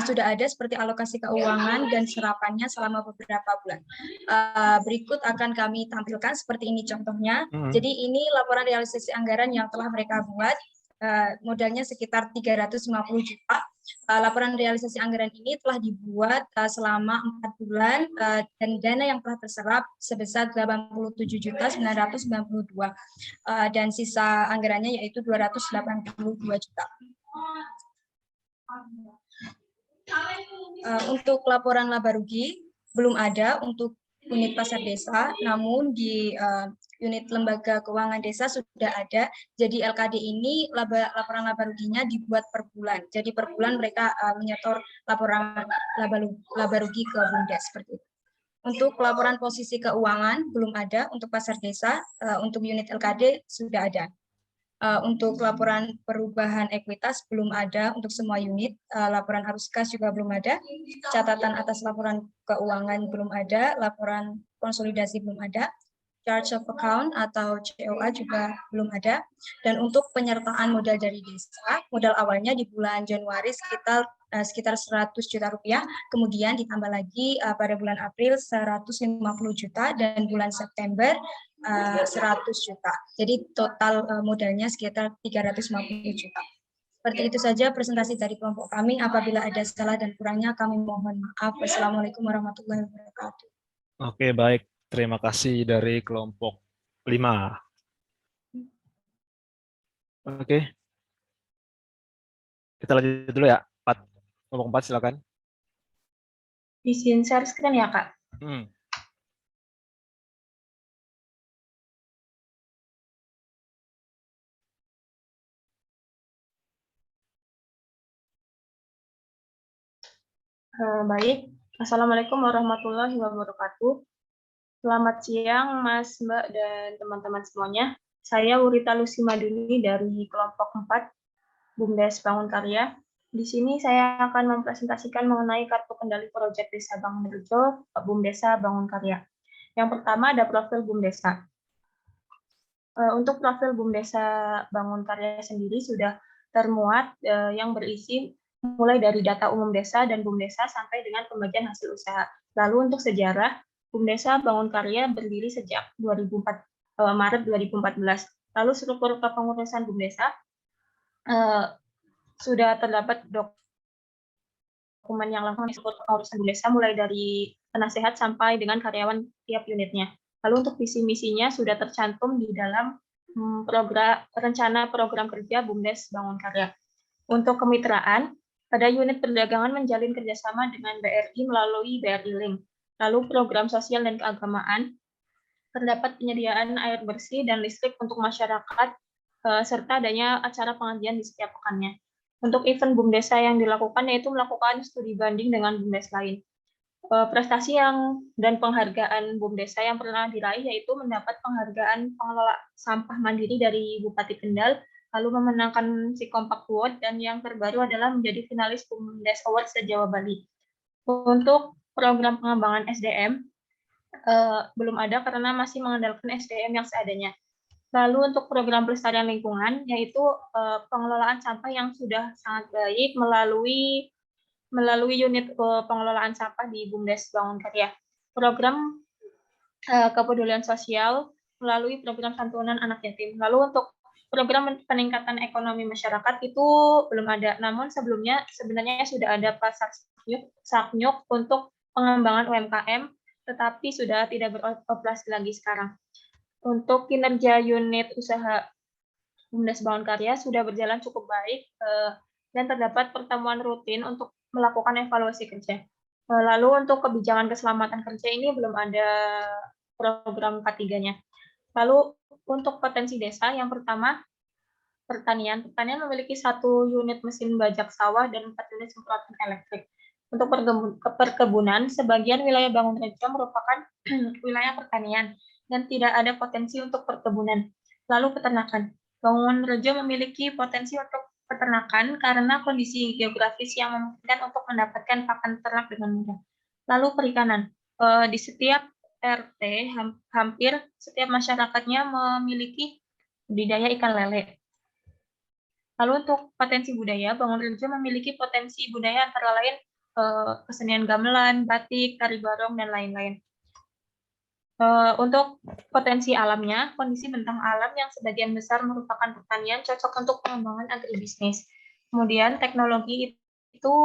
sudah ada, seperti alokasi keuangan dan serapannya selama beberapa bulan. Berikut akan kami tampilkan seperti ini contohnya. Jadi ini laporan realisasi anggaran yang telah mereka buat. Modalnya sekitar 350 juta. Laporan realisasi anggaran ini telah dibuat selama 4 bulan dan dana yang telah terserap sebesar 87.992 dan sisa anggarannya yaitu 282 juta. Untuk laporan laba rugi belum ada untuk unit pasar desa, namun di unit lembaga keuangan desa sudah ada. Jadi LKD ini laporan laba ruginya dibuat per bulan. Jadi per bulan mereka menyetor laporan laba rugi ke BUMDes seperti itu. Untuk laporan posisi keuangan belum ada untuk pasar desa, untuk unit LKD sudah ada. Untuk laporan perubahan ekuitas belum ada untuk semua unit, laporan arus kas juga belum ada, catatan atas laporan keuangan belum ada, laporan konsolidasi belum ada, charge of account atau COA juga belum ada, dan untuk penyertaan modal dari desa, modal awalnya di bulan Januari sekitar 100 juta rupiah, kemudian ditambah lagi pada bulan April 150 juta, dan bulan September 100 juta. Jadi total modalnya sekitar 350 juta. Seperti itu saja presentasi dari kelompok kami. Apabila ada salah dan kurangnya kami mohon maaf. Wassalamualaikum warahmatullahi wabarakatuh. Oke, baik. Terima kasih dari kelompok 5. Oke. Kita lanjut dulu ya. Kelompok 4 silakan. Izin share screen ya, Kak? Baik. Assalamualaikum warahmatullahi wabarakatuh. Selamat siang, Mas, Mbak, dan teman-teman semuanya. Saya Wurita Lucy Maduni dari kelompok 4, BUMDes Bangun Karya. Di sini saya akan mempresentasikan mengenai kartu kendali proyek Desa Bangun Rejo, BUM Desa Bangun Karya. Yang pertama ada profil BUM Desa. Untuk profil BUM Desa Bangun Karya sendiri sudah termuat yang berisi mulai dari data umum desa dan BUM Desa sampai dengan pembagian hasil usaha. Lalu untuk sejarah, BUM Desa Bangun Karya berdiri sejak Maret 2014. Lalu struktur kepengurusan BUM Desa sudah terdapat dokumen yang lengkap struktur kepengurusan BUM Desa mulai dari penasehat sampai dengan karyawan tiap unitnya. Lalu untuk visi misinya sudah tercantum di dalam rencana program kerja BUMDes Bangun Karya. Untuk kemitraan, pada unit perdagangan menjalin kerjasama dengan BRI melalui BRI Link. Lalu program sosial dan keagamaan, terdapat penyediaan air bersih dan listrik untuk masyarakat, serta adanya acara pengajian di setiap pekannya. Untuk event BUM Desa yang dilakukan yaitu melakukan studi banding dengan BUMDes lain. Prestasi dan penghargaan BUM Desa yang pernah diraih yaitu mendapat penghargaan pengelola sampah mandiri dari Bupati Kendal, lalu memenangkan si Kompak Award, dan yang terbaru adalah menjadi finalis BUMDes Award se-Jawa Bali. Untuk program pengembangan SDM belum ada karena masih mengandalkan SDM yang seadanya. Lalu untuk program pelestarian lingkungan, yaitu pengelolaan sampah yang sudah sangat baik melalui unit pengelolaan sampah di BUMDes Bangun Karya. Program kepedulian sosial melalui program santunan anak yatim. Lalu untuk program peningkatan ekonomi masyarakat itu belum ada, namun sebelumnya sebenarnya sudah ada pasar Saknyuk untuk pengembangan UMKM, tetapi sudah tidak beroperasi lagi sekarang. Untuk kinerja unit usaha BUMDes Bangun Karya sudah berjalan cukup baik dan terdapat pertemuan rutin untuk melakukan evaluasi kerja. Lalu untuk kebijakan keselamatan kerja ini belum ada program K3-nya. Lalu untuk potensi desa, yang pertama pertanian. Pertanian memiliki 1 unit mesin bajak sawah dan 4 unit semprotan elektrik. Untuk perkebunan, sebagian wilayah Bangun Rejo merupakan wilayah pertanian dan tidak ada potensi untuk perkebunan. Lalu peternakan. Bangun Rejo memiliki potensi untuk peternakan karena kondisi geografis yang memungkinkan untuk mendapatkan pakan ternak dengan mudah. Lalu perikanan. Di setiap RT, hampir setiap masyarakatnya memiliki budidaya ikan lele. Lalu untuk potensi budaya, Bangun Rejo memiliki potensi budaya antara lain kesenian gamelan, batik, tari barong, dan lain-lain. Untuk potensi alamnya, kondisi bentang alam yang sebagian besar merupakan pertanian cocok untuk pengembangan agribisnis. Kemudian teknologi itu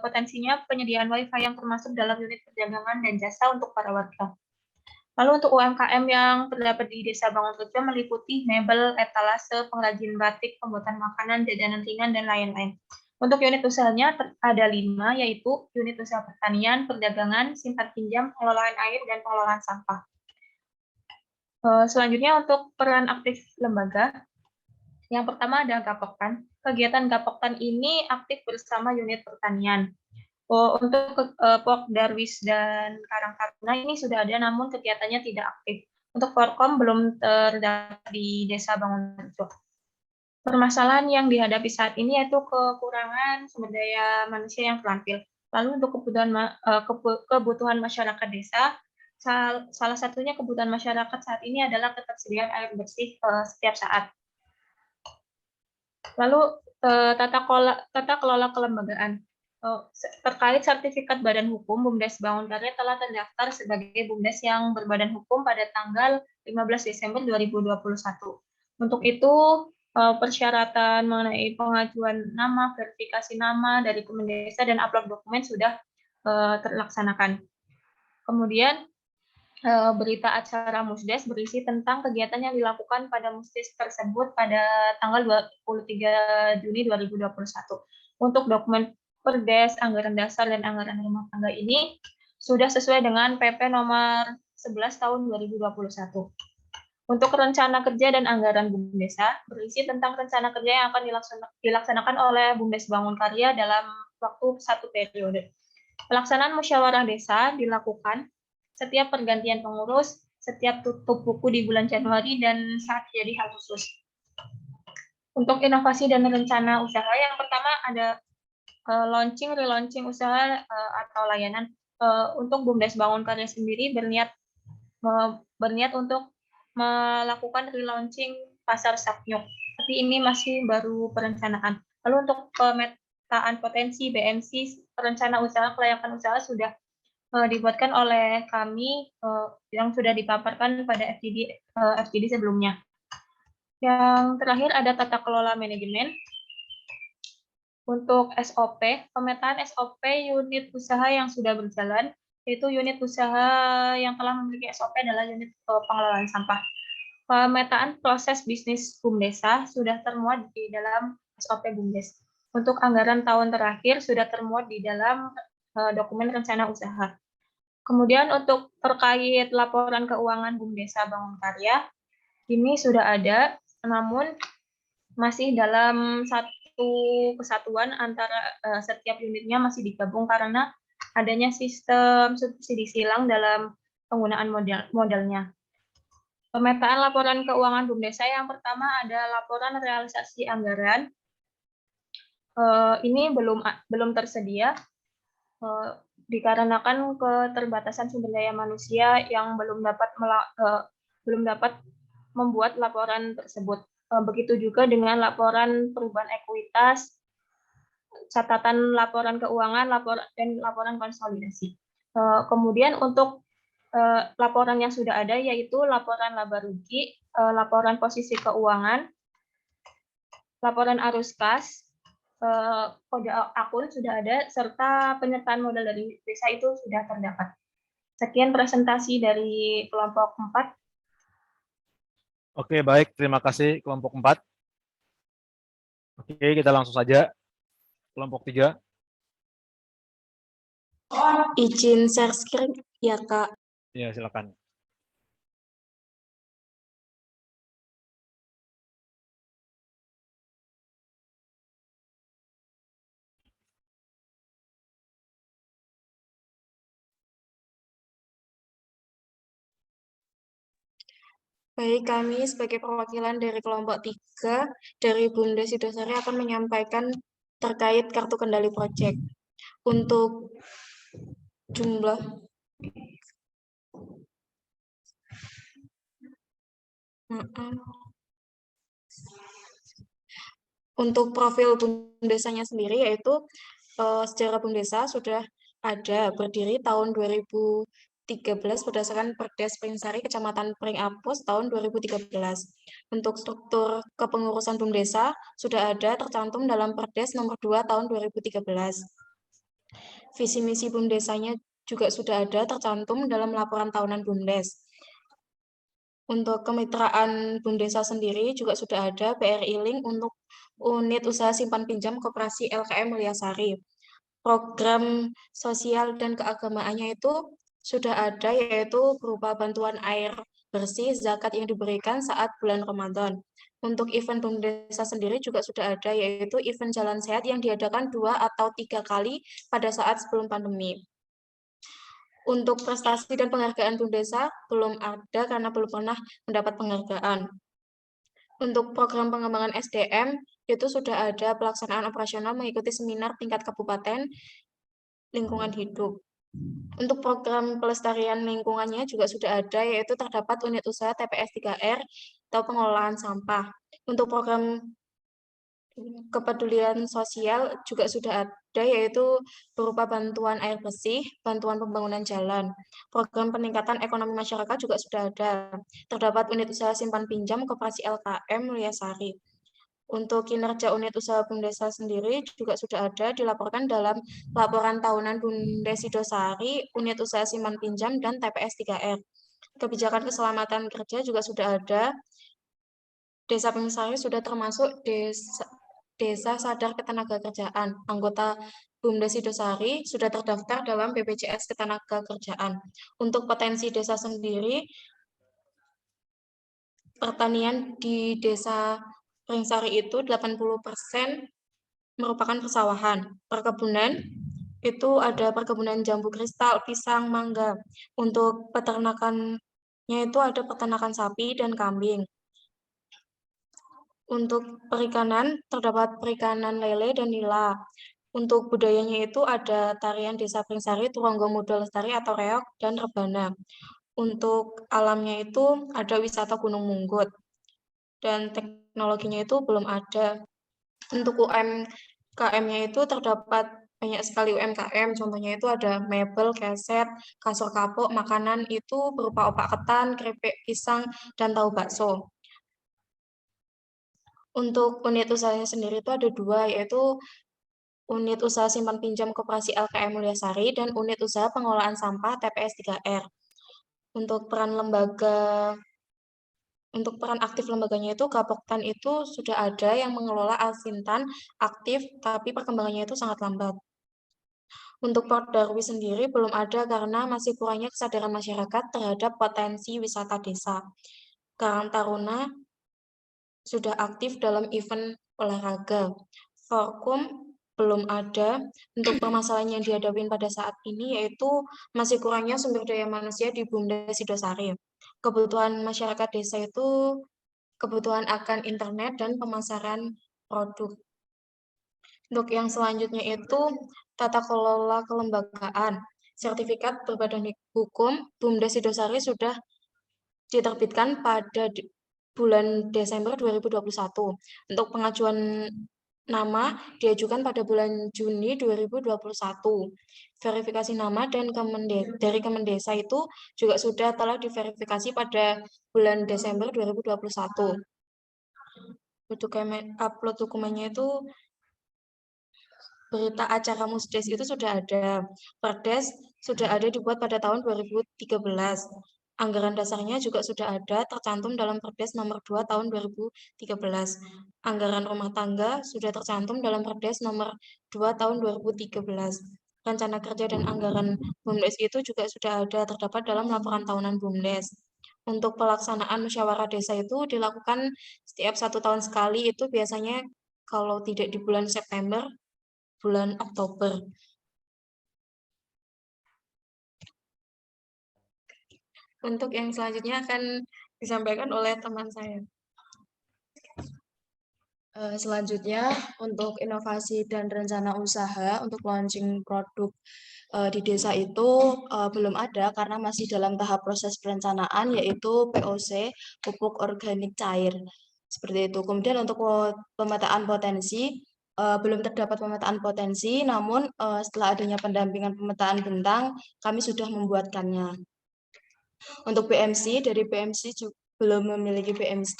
potensinya penyediaan WiFi yang termasuk dalam unit perdagangan dan jasa untuk para warga. Lalu untuk UMKM yang terdapat di Desa Bangun Rejo meliputi mebel, etalase, pengrajin batik, pembuatan makanan, jajanan ringan, dan lain-lain. Untuk unit usahanya ada 5, yaitu unit usaha pertanian, perdagangan, simpan pinjam, pengelolaan air, dan pengelolaan sampah. Selanjutnya untuk peran aktif lembaga. Yang pertama ada Gapoktan. Kegiatan Gapoktan ini aktif bersama unit pertanian. Untuk Pok Darwis dan Karang Taruna ini sudah ada, namun kegiatannya tidak aktif. Untuk Forkom belum terdapat di Desa Bangun Rejo. Permasalahan yang dihadapi saat ini yaitu kekurangan sumber daya manusia yang terampil. Lalu untuk kebutuhan masyarakat desa, salah satunya kebutuhan masyarakat saat ini adalah ketersediaan air bersih setiap saat. Lalu tata kelola kelembagaan. Terkait sertifikat badan hukum, BUMDes Bangun Karya telah terdaftar sebagai BUMDes yang berbadan hukum pada tanggal 15 Desember 2021. Untuk itu, persyaratan mengenai pengajuan nama, verifikasi nama dari Kemendesa, dan upload dokumen sudah terlaksanakan. Kemudian, berita acara Musdes berisi tentang kegiatan yang dilakukan pada Musdes tersebut pada tanggal 23 Juni 2021. Untuk dokumen Perdes, anggaran dasar, dan anggaran rumah tangga ini sudah sesuai dengan PP nomor 11 tahun 2021. Untuk rencana kerja dan anggaran BUMDesa berisi tentang rencana kerja yang akan dilaksanakan oleh BUMDes Bangun Karya dalam waktu 1 periode. Pelaksanaan musyawarah desa dilakukan setiap pergantian pengurus, setiap tutup buku di bulan Januari, dan saat jadi hal khusus. Untuk inovasi dan rencana usaha, yang pertama ada launching, relaunching usaha atau layanan. Untuk BUMDes Bangun Karya sendiri berniat untuk melakukan relaunching pasar Saknyuk, tapi ini masih baru perencanaan. Lalu untuk pemetaan potensi BMC, rencana usaha kelayakan usaha sudah dibuatkan oleh kami yang sudah dipaparkan pada FGD sebelumnya. Yang terakhir ada tata kelola manajemen. Untuk SOP, pemetaan SOP unit usaha yang sudah berjalan, yaitu unit usaha yang telah memiliki SOP adalah unit pengelolaan sampah. Pemetaan proses bisnis BUMDesa sudah termuat di dalam SOP BUMDes. Untuk anggaran tahun terakhir sudah termuat di dalam dokumen rencana usaha. Kemudian untuk terkait laporan keuangan BUMDesa Bangun Karya, ini sudah ada, namun masih dalam satu kesatuan antara setiap unitnya masih digabung karena adanya sistem subsidi silang dalam penggunaan modalnya. Pemetaan laporan keuangan BUMDesa yang pertama ada laporan realisasi anggaran. Ini belum tersedia dikarenakan keterbatasan sumber daya manusia yang belum dapat membuat laporan tersebut. Begitu juga dengan laporan perubahan ekuitas, catatan laporan keuangan, dan laporan konsolidasi. Kemudian untuk laporan yang sudah ada yaitu laporan laba rugi, laporan posisi keuangan, laporan arus kas, kode akun sudah ada, serta penyertaan modal dari desa itu sudah terdapat. Sekian presentasi dari kelompok 4. Oke, baik. Terima kasih kelompok 4. Oke, kita langsung saja. Kelompok 3. Izin share screen ya, Kak. Ya, silakan. Baik, kami sebagai perwakilan dari kelompok 3 dari Bunda Sidosari akan menyampaikan terkait kartu kendali proyek. Untuk jumlah untuk profil BUMDESanya sendiri yaitu secara BUMDESA sudah ada berdiri tahun 2013 berdasarkan Perdes Pringsari Kecamatan Pringapus tahun 2013. Untuk struktur kepengurusan BUMDESA sudah ada tercantum dalam Perdes nomor 2 tahun 2013. Visi misi BUMDESanya juga sudah ada tercantum dalam laporan tahunan BUMDES. Untuk kemitraan BUMDESA sendiri juga sudah ada BRI Link untuk unit usaha simpan pinjam koperasi LKM Mulyasari. Program sosial dan keagamaannya itu sudah ada yaitu berupa bantuan air bersih zakat yang diberikan saat bulan Ramadan. Untuk event BUMDESA sendiri juga sudah ada yaitu event jalan sehat yang diadakan 2 atau 3 kali pada saat sebelum pandemi. Untuk prestasi dan penghargaan BUMDESA belum ada karena belum pernah mendapat penghargaan. Untuk program pengembangan SDM itu sudah ada pelaksanaan operasional mengikuti seminar tingkat kabupaten lingkungan hidup. Untuk program pelestarian lingkungannya juga sudah ada yaitu terdapat unit usaha TPS 3R atau pengelolaan sampah. Untuk program kepedulian sosial juga sudah ada yaitu berupa bantuan air bersih, bantuan pembangunan jalan. Program peningkatan ekonomi masyarakat juga sudah ada. Terdapat unit usaha simpan pinjam koperasi LKM Mulyasari. Untuk kinerja unit usaha BUMDESA sendiri juga sudah ada dilaporkan dalam laporan tahunan BUMDES Sidosari, unit usaha simpan pinjam dan TPS 3R. Kebijakan keselamatan kerja juga sudah ada. Desa Pringsari sudah termasuk desa sadar ketenagakerjaan. Anggota BUMDES Sidosari sudah terdaftar dalam BPJS Ketenagakerjaan. Untuk potensi desa sendiri, pertanian di desa Pringsari itu 80% merupakan persawahan. Perkebunan itu ada perkebunan jambu kristal, pisang, mangga. Untuk peternakannya itu ada peternakan sapi dan kambing. Untuk perikanan, terdapat perikanan lele dan nila. Untuk budayanya itu ada tarian Desa Pringsari, Turonggo Muda Lestari atau Reok, dan Rebana. Untuk alamnya itu ada wisata Gunung Munggut. Dan teknologinya itu belum ada. Untuk UMKM-nya itu terdapat banyak sekali UMKM, contohnya itu ada mebel, keset, kasur kapuk, makanan itu berupa opak ketan, keripik pisang, dan tahu bakso. Untuk unit usahanya sendiri itu ada 2, yaitu unit usaha simpan pinjam koperasi LKM Mulyasari dan unit usaha pengelolaan sampah TPS 3R. Untuk peran aktif lembaganya itu Gapoktan itu sudah ada yang mengelola Alsintan aktif, tapi perkembangannya itu sangat lambat. Untuk Port Darwi sendiri belum ada karena masih kurangnya kesadaran masyarakat terhadap potensi wisata desa. Karang Taruna sudah aktif dalam event olahraga. Forkum belum ada. Untuk permasalahan yang dihadapi pada saat ini yaitu masih kurangnya sumber daya manusia di BUMDES Sidosari. Kebutuhan masyarakat desa itu kebutuhan akan internet dan pemasaran produk. Untuk yang selanjutnya itu tata kelola kelembagaan. Sertifikat berbadan hukum BUMDES Sidosari sudah diterbitkan pada bulan Desember 2021. Untuk pengajuan nama diajukan pada bulan Juni 2021. Verifikasi nama dan dari Kemendesa itu juga telah diverifikasi pada bulan Desember 2021. Untuk upload dokumennya itu berita acara Musdes itu sudah ada. Perdes sudah ada dibuat pada tahun 2013. Anggaran dasarnya juga sudah ada tercantum dalam Perdes nomor 2 tahun 2013. Anggaran rumah tangga sudah tercantum dalam Perdes nomor 2 tahun 2013. Rencana kerja dan anggaran BUMDes itu juga sudah ada terdapat dalam laporan tahunan BUMDes. Untuk pelaksanaan musyawarah desa itu dilakukan setiap 1 tahun sekali, itu biasanya kalau tidak di bulan September, bulan Oktober. Untuk yang selanjutnya akan disampaikan oleh teman saya. Selanjutnya, untuk inovasi dan rencana usaha untuk launching produk di desa itu belum ada karena masih dalam tahap proses perencanaan, yaitu POC, pupuk organik cair. Seperti itu. Kemudian untuk pemetaan potensi, belum terdapat pemetaan potensi, namun setelah adanya pendampingan pemetaan bentang, kami sudah membuatkannya. Untuk BMC, dari BMC belum memiliki BMC,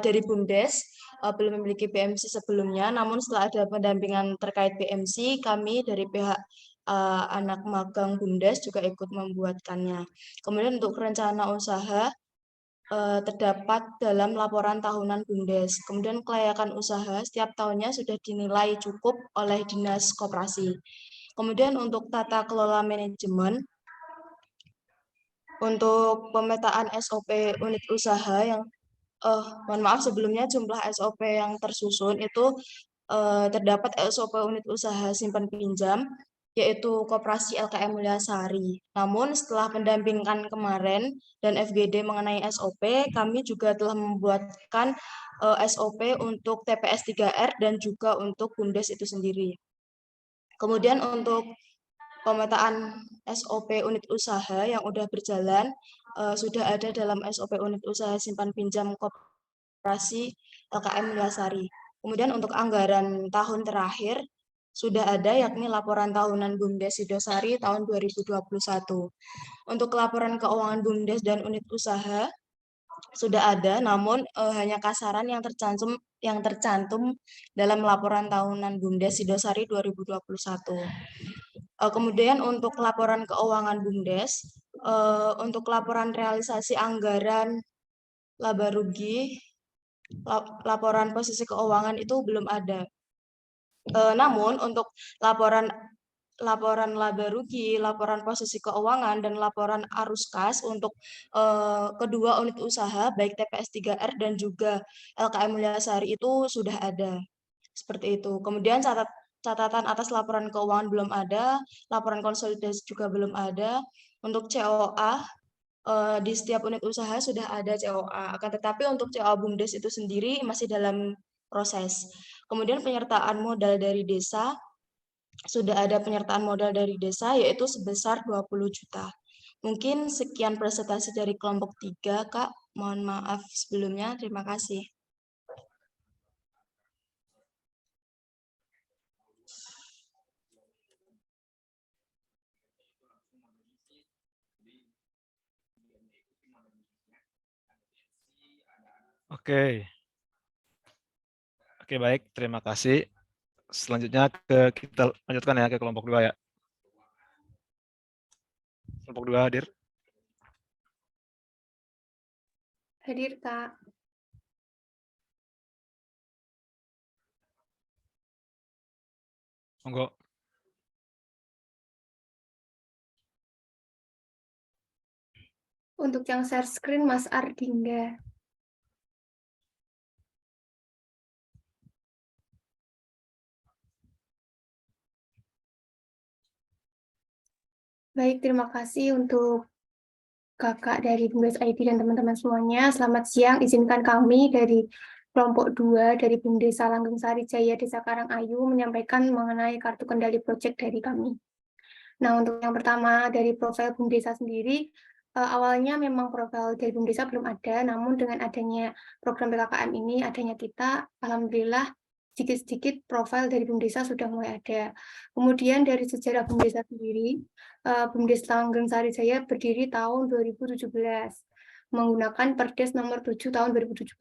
dari BUMDes belum memiliki BMC sebelumnya, namun setelah ada pendampingan terkait BMC, kami dari pihak anak magang BUMDes juga ikut membuatkannya. Kemudian untuk rencana usaha terdapat dalam laporan tahunan BUMDes. Kemudian kelayakan usaha setiap tahunnya sudah dinilai cukup oleh Dinas Koperasi. Kemudian untuk tata kelola manajemen, untuk pemetaan SOP unit usaha yang mohon maaf sebelumnya jumlah SOP yang tersusun itu terdapat SOP unit usaha simpan pinjam, yaitu Koperasi LKM Mulyasari. Namun setelah pendampingan kemarin dan FGD mengenai SOP, kami juga telah membuatkan SOP untuk TPS 3R dan juga untuk BUMDes itu sendiri. Kemudian untuk pemetaan SOP unit usaha yang sudah berjalan sudah ada dalam SOP unit usaha simpan pinjam Koperasi LKM Mulyasari. Kemudian untuk anggaran tahun terakhir sudah ada, yakni laporan tahunan BUMDes Sidosari tahun 2021. Untuk laporan keuangan BUMDes dan unit usaha sudah ada, namun hanya kasaran yang tercantum dalam laporan tahunan BUMDes Sidosari 2021. Kemudian untuk laporan keuangan BUMDes, untuk laporan realisasi anggaran, laba rugi, laporan posisi keuangan itu belum ada. Namun untuk laporan laba rugi, laporan posisi keuangan, dan laporan arus kas untuk kedua unit usaha, baik TPS 3R dan juga LKM Mulyasari itu sudah ada. Seperti itu. Kemudian catatan atas laporan keuangan belum ada, laporan konsolidasi juga belum ada. Untuk COA, di setiap unit usaha sudah ada COA, akan tetapi untuk COA BUMDes itu sendiri masih dalam proses. Kemudian penyertaan modal dari desa, sudah ada penyertaan modal dari desa yaitu sebesar 20 juta. Mungkin sekian presentasi dari kelompok 3, Kak. Mohon maaf sebelumnya. Terima kasih. Oke. Oke, baik. Terima kasih. Selanjutnya kita lanjutkan ya ke kelompok 2 ya. Kelompok 2 hadir. Hadir, Kak. Monggo. Untuk yang share screen, Mas Ardingga. Baik, terima kasih untuk Kakak dari BUMDes ID dan teman-teman semuanya. Selamat siang, izinkan kami dari kelompok 2 dari BUMDesa Langgeng Sari Jaya Desa Karangayu menyampaikan mengenai kartu kendali proyek dari kami. Nah, untuk yang pertama dari profil BUMDesa sendiri, awalnya memang profil dari BUM Desa belum ada, namun dengan adanya program PKKM ini, adanya kita, alhamdulillah sedikit-sedikit profil dari BUM Desa sudah mulai ada. Kemudian dari sejarah BUM Desa sendiri, BUM Desa Langgeng Sari Jaya berdiri tahun 2017 menggunakan Perdes nomor 7 tahun 2017.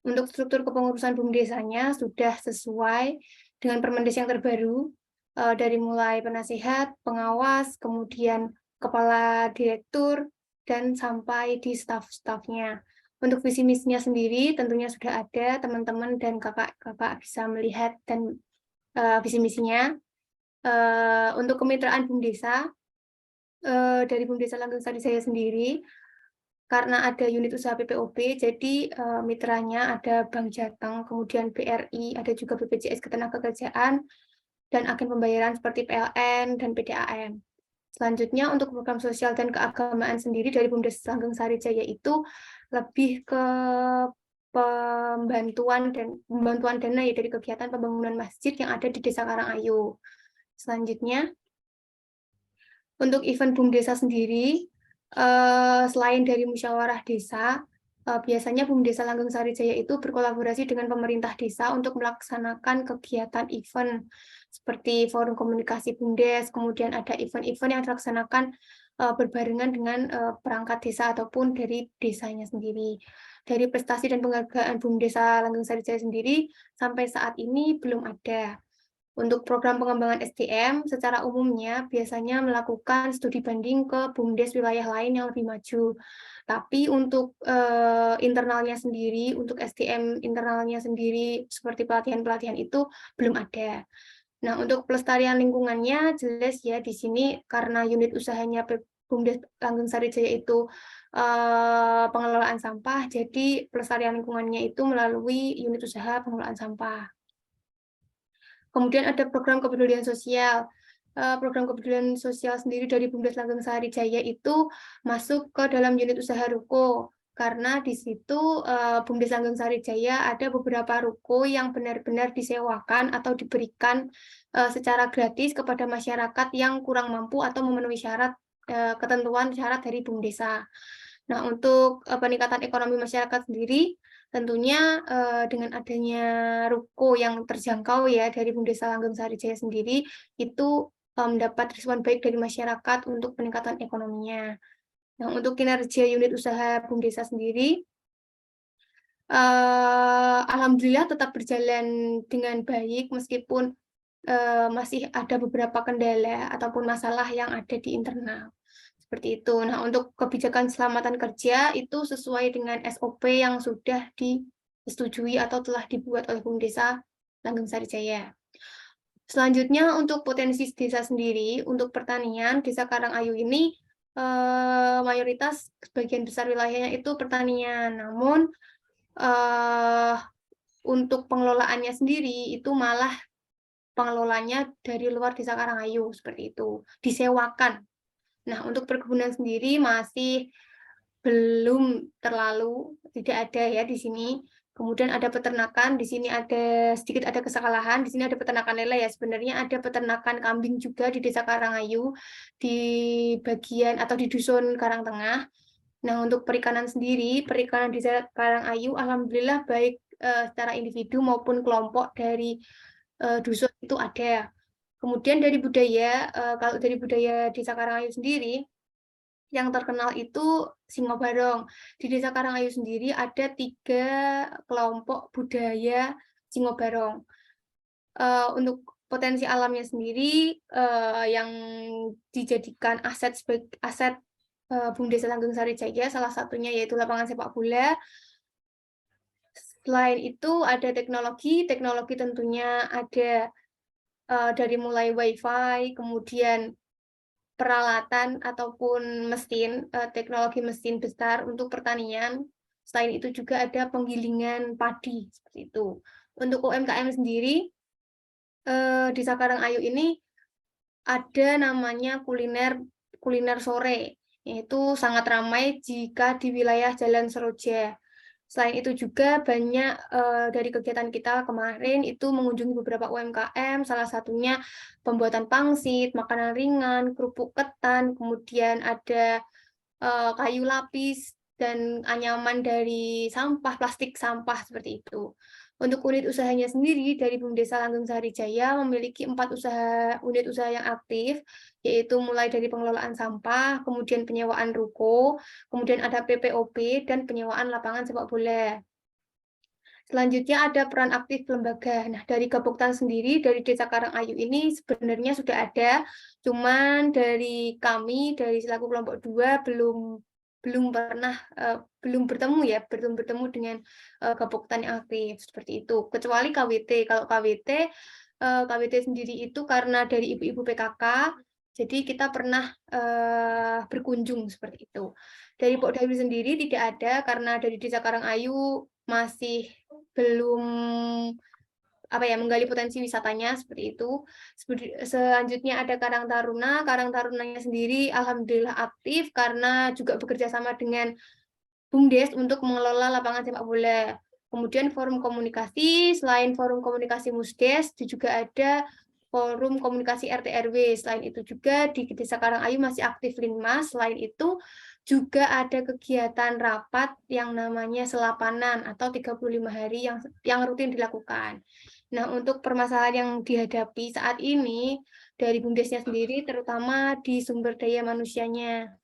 Untuk struktur kepengurusan BUM Desanya sudah sesuai dengan Permendes yang terbaru, dari mulai penasehat, pengawas, kemudian kepala direktur, dan sampai di staf-stafnya. Untuk visi misinya sendiri tentunya sudah ada, teman-teman dan kakak-kakak bisa melihat dan visi misinya. Untuk kemitraan BUM Desa, dari BUM Desa Langgeng Sari Jaya sendiri, karena ada unit usaha PPOB, jadi mitranya ada Bank Jateng, kemudian BRI, ada juga BPJS Ketenagakerjaan, dan agen pembayaran seperti PLN dan PDAM. Selanjutnya untuk program sosial dan keagamaan sendiri dari BUM Desa Langgeng Sari Jaya itu lebih ke pembantuan dana ya dari kegiatan pembangunan masjid yang ada di Desa Karangayu. Selanjutnya untuk event BUM Desa sendiri, selain dari musyawarah desa, biasanya BUM Desa Langgeng Sari Jaya itu berkolaborasi dengan pemerintah desa untuk melaksanakan kegiatan event seperti forum komunikasi BUMDes, kemudian ada event-event yang dilaksanakan berbarengan dengan perangkat desa ataupun dari desanya sendiri. Dari prestasi dan penghargaan BUM Desa Langgeng Sari Jaya sendiri, sampai saat ini belum ada. Untuk program pengembangan SDM, secara umumnya biasanya melakukan studi banding ke BUMDes wilayah lain yang lebih maju. Tapi untuk internalnya sendiri, untuk SDM internalnya sendiri, seperti pelatihan-pelatihan itu belum ada. Nah, untuk pelestarian lingkungannya jelas ya di sini karena unit usahanya BUMDes Langgeng Sari Jaya itu pengelolaan sampah, jadi pelestarian lingkungannya itu melalui unit usaha pengelolaan sampah. Kemudian ada program kepedulian sosial. Program kepedulian sosial sendiri dari BUMDes Langgeng Sari Jaya itu masuk ke dalam unit usaha ruko. Karena di situ BUMDes Langgeng Sari Jaya ada beberapa ruko yang benar-benar disewakan atau diberikan secara gratis kepada masyarakat yang kurang mampu atau memenuhi syarat ketentuan syarat dari BUM Desa. Nah, untuk peningkatan ekonomi masyarakat sendiri, tentunya dengan adanya ruko yang terjangkau ya dari BUM Desa Langgeng Sari Jaya sendiri, itu mendapat respon baik dari masyarakat untuk peningkatan ekonominya. Nah, untuk kinerja unit usaha BUM Desa sendiri, alhamdulillah tetap berjalan dengan baik meskipun masih ada beberapa kendala ataupun masalah yang ada di internal. Seperti itu. Nah, untuk kebijakan keselamatan kerja itu sesuai dengan SOP yang sudah disetujui atau telah dibuat oleh BUM Desa Langgeng Sari Jaya. Selanjutnya untuk potensi desa sendiri, untuk pertanian, Desa Karangayu ini mayoritas sebagian besar wilayahnya itu pertanian. Namun untuk pengelolaannya sendiri itu malah pengelolanya dari luar Desa Karangayu seperti itu, disewakan. Nah, untuk perkebunan sendiri masih belum terlalu, tidak ada ya di sini. Kemudian ada peternakan, di sini ada sedikit ada kesalahan, di sini ada peternakan lele ya. Sebenarnya ada peternakan kambing juga di Desa Karangayu, di bagian atau di Dusun Karangtengah. Nah, untuk perikanan sendiri, perikanan di Desa Karangayu, alhamdulillah baik secara individu maupun kelompok dari dusun itu ada. Kemudian dari budaya, kalau dari budaya Desa Karangayu sendiri, yang terkenal itu Singo Barong. Di Desa Karangayu sendiri ada 3 kelompok budaya Singo Barong. Untuk potensi alamnya sendiri yang dijadikan aset sebagai aset BUM Desa Langgeng Sari Jaya, salah satunya yaitu lapangan sepak bola. Selain itu ada teknologi tentunya ada dari mulai WiFi, kemudian peralatan ataupun mesin, teknologi mesin besar untuk pertanian. Selain itu juga ada penggilingan padi, seperti itu. Untuk UMKM sendiri, di Karangayu ini ada namanya kuliner sore, yaitu sangat ramai jika di wilayah Jalan Seroja. Selain itu juga banyak dari kegiatan kita kemarin itu mengunjungi beberapa UMKM, salah satunya pembuatan pangsit, makanan ringan, kerupuk ketan, kemudian ada kayu lapis, dan anyaman dari sampah, plastik sampah seperti itu. Untuk unit usahanya sendiri dari BUMDesa Langgeng Sari Jaya memiliki 4 unit usaha yang aktif, yaitu mulai dari pengelolaan sampah, kemudian penyewaan ruko, kemudian ada PPOP, dan penyewaan lapangan sepak bola. Selanjutnya ada peran aktif lembaga. Nah, dari Gapoktan sendiri, dari Desa Karangayu ini sebenarnya sudah ada, cuman dari kami, dari selaku kelompok 2, belum bertemu dengan Gapoktan yang aktif, seperti itu. Kecuali KWT. Kalau KWT sendiri itu karena dari ibu-ibu PKK, jadi kita pernah berkunjung seperti itu. Dari Pokdawi sendiri tidak ada, karena dari Desa Karangayu masih belum menggali potensi wisatanya seperti itu. Selanjutnya ada Karang Taruna. Karang Tarunanya sendiri alhamdulillah aktif karena juga bekerja sama dengan BUMDes untuk mengelola lapangan sepak bola. Kemudian forum komunikasi, selain forum komunikasi Musdes, juga ada forum komunikasi RT RW. Selain itu juga di Desa Karangayu masih aktif Linmas. Selain itu juga ada kegiatan rapat yang namanya selapanan atau 35 hari yang rutin dilakukan. Nah, untuk permasalahan yang dihadapi saat ini dari BUMDesnya sendiri terutama di sumber daya manusianya.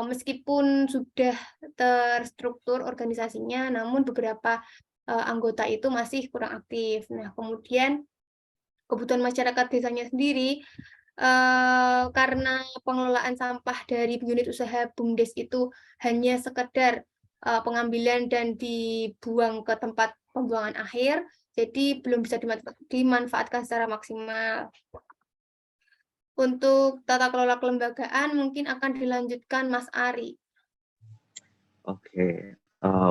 Meskipun sudah terstruktur organisasinya, namun beberapa anggota itu masih kurang aktif. Nah, kemudian kebutuhan masyarakat desanya sendiri, karena pengelolaan sampah dari unit usaha BUMDes itu hanya sekedar pengambilan dan dibuang ke tempat pembuangan akhir, jadi belum bisa dimanfaatkan secara maksimal. Untuk tata kelola kelembagaan mungkin akan dilanjutkan Mas Ari. Oke,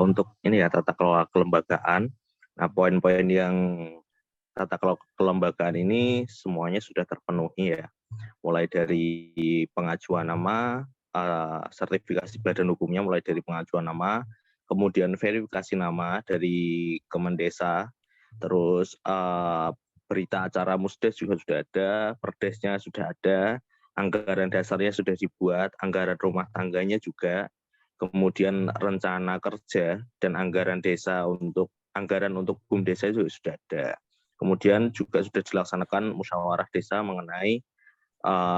untuk ini ya tata kelola kelembagaan. Nah, poin-poin yang tata kelola kelembagaan ini semuanya sudah terpenuhi ya. Mulai dari pengajuan nama, sertifikasi badan hukumnya mulai dari pengajuan nama, kemudian verifikasi nama dari Kemendesa, terus berita acara Musdes juga sudah ada, perdesnya sudah ada, anggaran dasarnya sudah dibuat, anggaran rumah tangganya juga, kemudian rencana kerja dan anggaran desa untuk anggaran untuk BUMDesa juga sudah ada. Kemudian juga sudah dilaksanakan musyawarah desa mengenai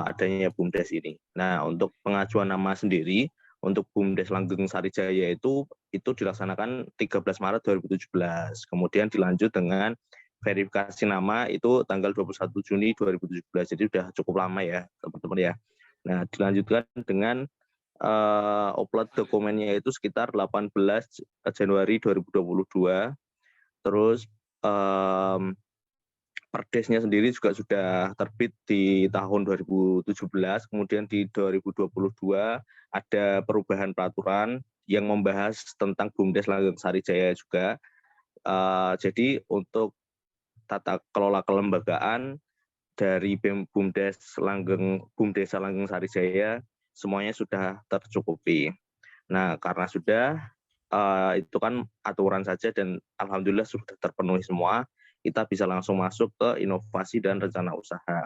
adanya BUMDes ini. Nah, untuk pengajuan nama sendiri untuk BUMDes Langgeng Sari Jaya itu dilaksanakan 13 Maret 2017. Kemudian dilanjut dengan verifikasi nama itu tanggal 21 Juni 2017. Jadi sudah cukup lama ya, teman-teman ya. Nah, dilanjutkan dengan upload dokumennya itu sekitar 18 Januari 2022. Terus perdesnya sendiri juga sudah terbit di tahun 2017, kemudian di 2022 ada perubahan peraturan yang membahas tentang BUMDes Langgeng Sari Jaya juga. Jadi untuk tata kelola kelembagaan dari BUMDesa Langgeng Sari Jaya semuanya sudah tercukupi. Nah, karena sudah itu kan aturan saja dan alhamdulillah sudah terpenuhi semua, kita bisa langsung masuk ke inovasi dan rencana usaha.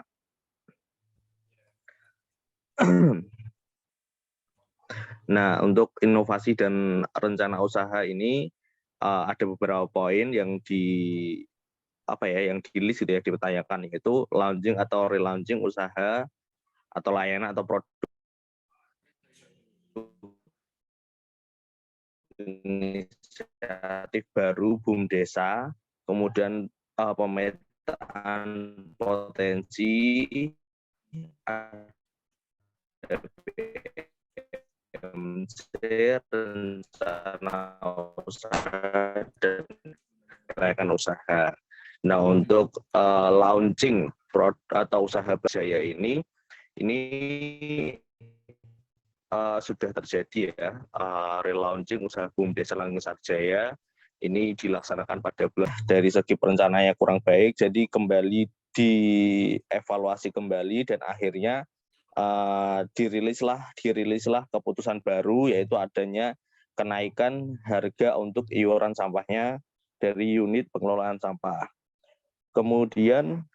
Nah, untuk inovasi dan rencana usaha ini ada beberapa poin yang yang di-list gitu ya, dipertanyakan, yaitu launching atau relaunching usaha atau layanan atau produk inisiatif baru BUMDesa, kemudian pemetaan potensi, rencana usaha dan gerakan usaha. Nah, untuk launching produk atau usaha Jaya ini sudah terjadi ya, relaunching usaha BUMDesa Langgeng Sari Jaya ini dilaksanakan pada bulan. Dari segi perencanaannya kurang baik, jadi kembali dievaluasi kembali dan akhirnya dirilislah keputusan baru, yaitu adanya kenaikan harga untuk iuran sampahnya dari unit pengelolaan sampah. Kemudian